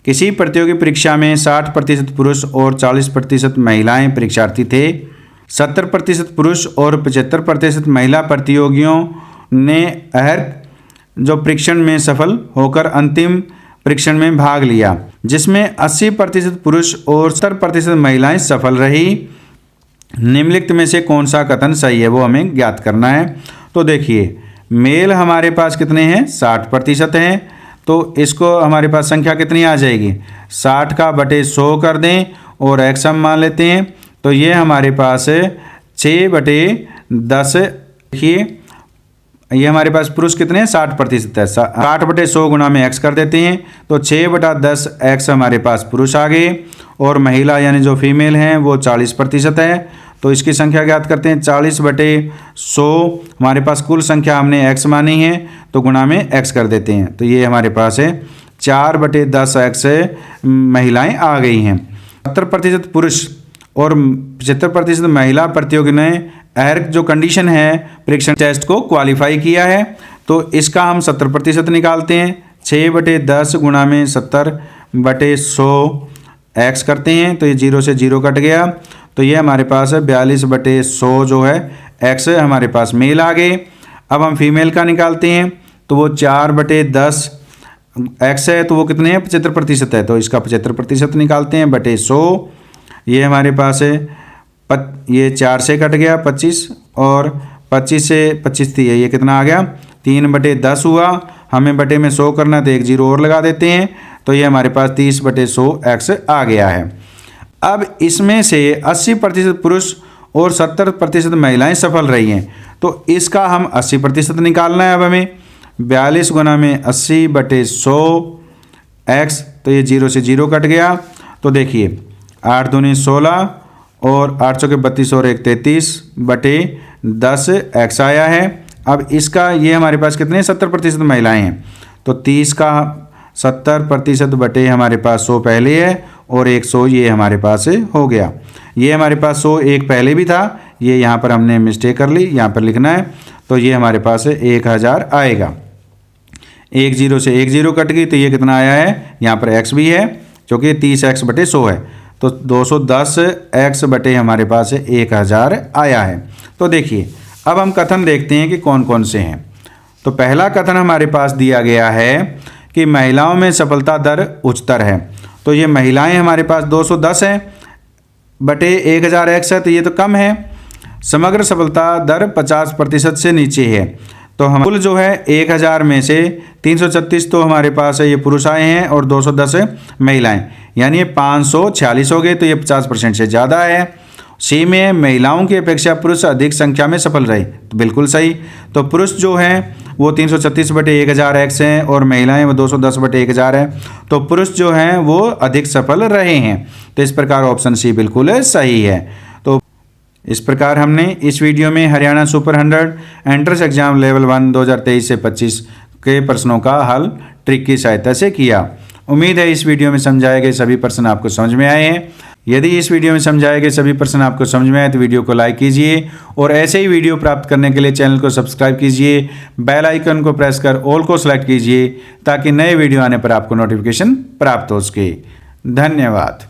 किसी प्रतियोगी परीक्षा में 60% पुरुष और 40% महिलाएं परीक्षार्थी थे। 70% पुरुष और 75% महिला प्रतियोगियों ने अर्हता जो परीक्षण में सफल होकर अंतिम परीक्षण में भाग लिया, जिसमें 80% पुरुष और 70% महिलाएं सफल रही। निम्नलिखित में से कौन सा कथन सही है, वो हमें ज्ञात करना है। तो देखिए मेल हमारे पास कितने हैं 60% हैं, तो इसको हमारे पास संख्या कितनी आ जाएगी 60 का बटे 100 कर दें और x हम मान लेते हैं, तो ये हमारे पास 6/10। देखिए ये हमारे पास पुरुष कितने हैं 60% है, 60/100 गुणा में x कर देते हैं, तो 6/10 x हमारे पास पुरुष आ गए और महिला यानी जो फीमेल हैं वो 40% है। तो इसकी संख्या ज्ञात करते हैं 40/100, हमारे पास कुल संख्या हमने x मानी है तो गुणा में x कर देते हैं, तो ये हमारे पास है 4/10 x महिलाएं आ गई हैं। 70% पुरुष और 75% महिला प्रतियोगी ने अर्हता जो कंडीशन है परीक्षण टेस्ट को क्वालिफाई किया है, तो इसका हम 70% निकालते हैं। 6/10 गुणा में 70/100 x करते हैं, तो ये 0 से 0 कट गया, तो ये हमारे पास 42/100 जो है x हमारे पास मेल आ गए। अब हम फीमेल का निकालते हैं, तो वो 4/10 x है, तो वो कितने हैं 75% है, तो इसका 75% निकालते हैं बटे 100, ये हमारे पास है ये 4 से कट गया 25 और 25 से 25 थी, ये कितना आ गया 3/10 हुआ। हमें बटे में 100 करना, तो एक 0 और लगा देते हैं, तो ये हमारे पास 30/100 x आ गया है। अब इसमें से 80% पुरुष और 70% महिलाएं सफल रही हैं, तो इसका हम 80% निकालना है। अब हमें 42 गुना में 80/100 x, तो ये 0 से 0 कट गया, तो देखिए 8 दूनी 16 और 8 चौके 32 और 1 33/10 x आया है। अब इसका ये हमारे पास कितने 70% महिलाएं हैं, तो 30 का 70% बटे हमारे पास 100 पहले है और 100 ये हमारे पास हो गया। ये हमारे पास 100 एक पहले भी था, ये यहाँ पर हमने मिस्टेक कर ली, यहाँ पर लिखना है, तो ये हमारे पास 1000 आएगा। 1 0 से 1 0 कट गई, तो ये कितना आया है यहाँ पर x भी है, क्योंकि 30x/100 है, तो 210x बटे हमारे पास 1000 आया है। तो देखिए अब हम कथन देखते हैं कि कौन कौन से हैं। तो पहला कथन हमारे पास दिया गया है कि महिलाओं में सफलता दर उच्चतर है, तो ये महिलाएं हमारे पास 210 हैं बटे 1000x है, तो ये तो कम है। समग्र सफलता दर 50% से नीचे है, तो हम कुल जो है 1000 में से 336 तो हमारे पास है ये पुरुष आए हैं और 210 महिलाएं, यानी ये 546 हो गए, तो ये 50% से ज़्यादा है। सी में महिलाओं की अपेक्षा पुरुष अधिक संख्या में सफल रहे, तो बिल्कुल सही। तो पुरुष जो हैं वो 336/1000x हैं और महिलाएं वो 210/1000 है, तो पुरुष जो हैं वो अधिक सफल रहे हैं। तो इस प्रकार ऑप्शन सी बिल्कुल सही है। तो इस प्रकार हमने इस वीडियो में Haryana super 100 entrance exam level 1 2023 से 25 के प्रश्नों का हल ट्रिक की सहायता से किया। उम्मीद है इस वीडियो में समझाए गए सभी प्रश्न आपको समझ में आए हैं। यदि इस वीडियो में समझाए गए सभी प्रश्न आपको समझ में आए तो वीडियो को लाइक कीजिए और ऐसे ही वीडियो प्राप्त करने के लिए चैनल को सब्सक्राइब कीजिए, बेल आइकन को प्रेस कर ऑल को सेलेक्ट कीजिए ताकि नए वीडियो आने पर आपको नोटिफिकेशन प्राप्त हो सके। धन्यवाद।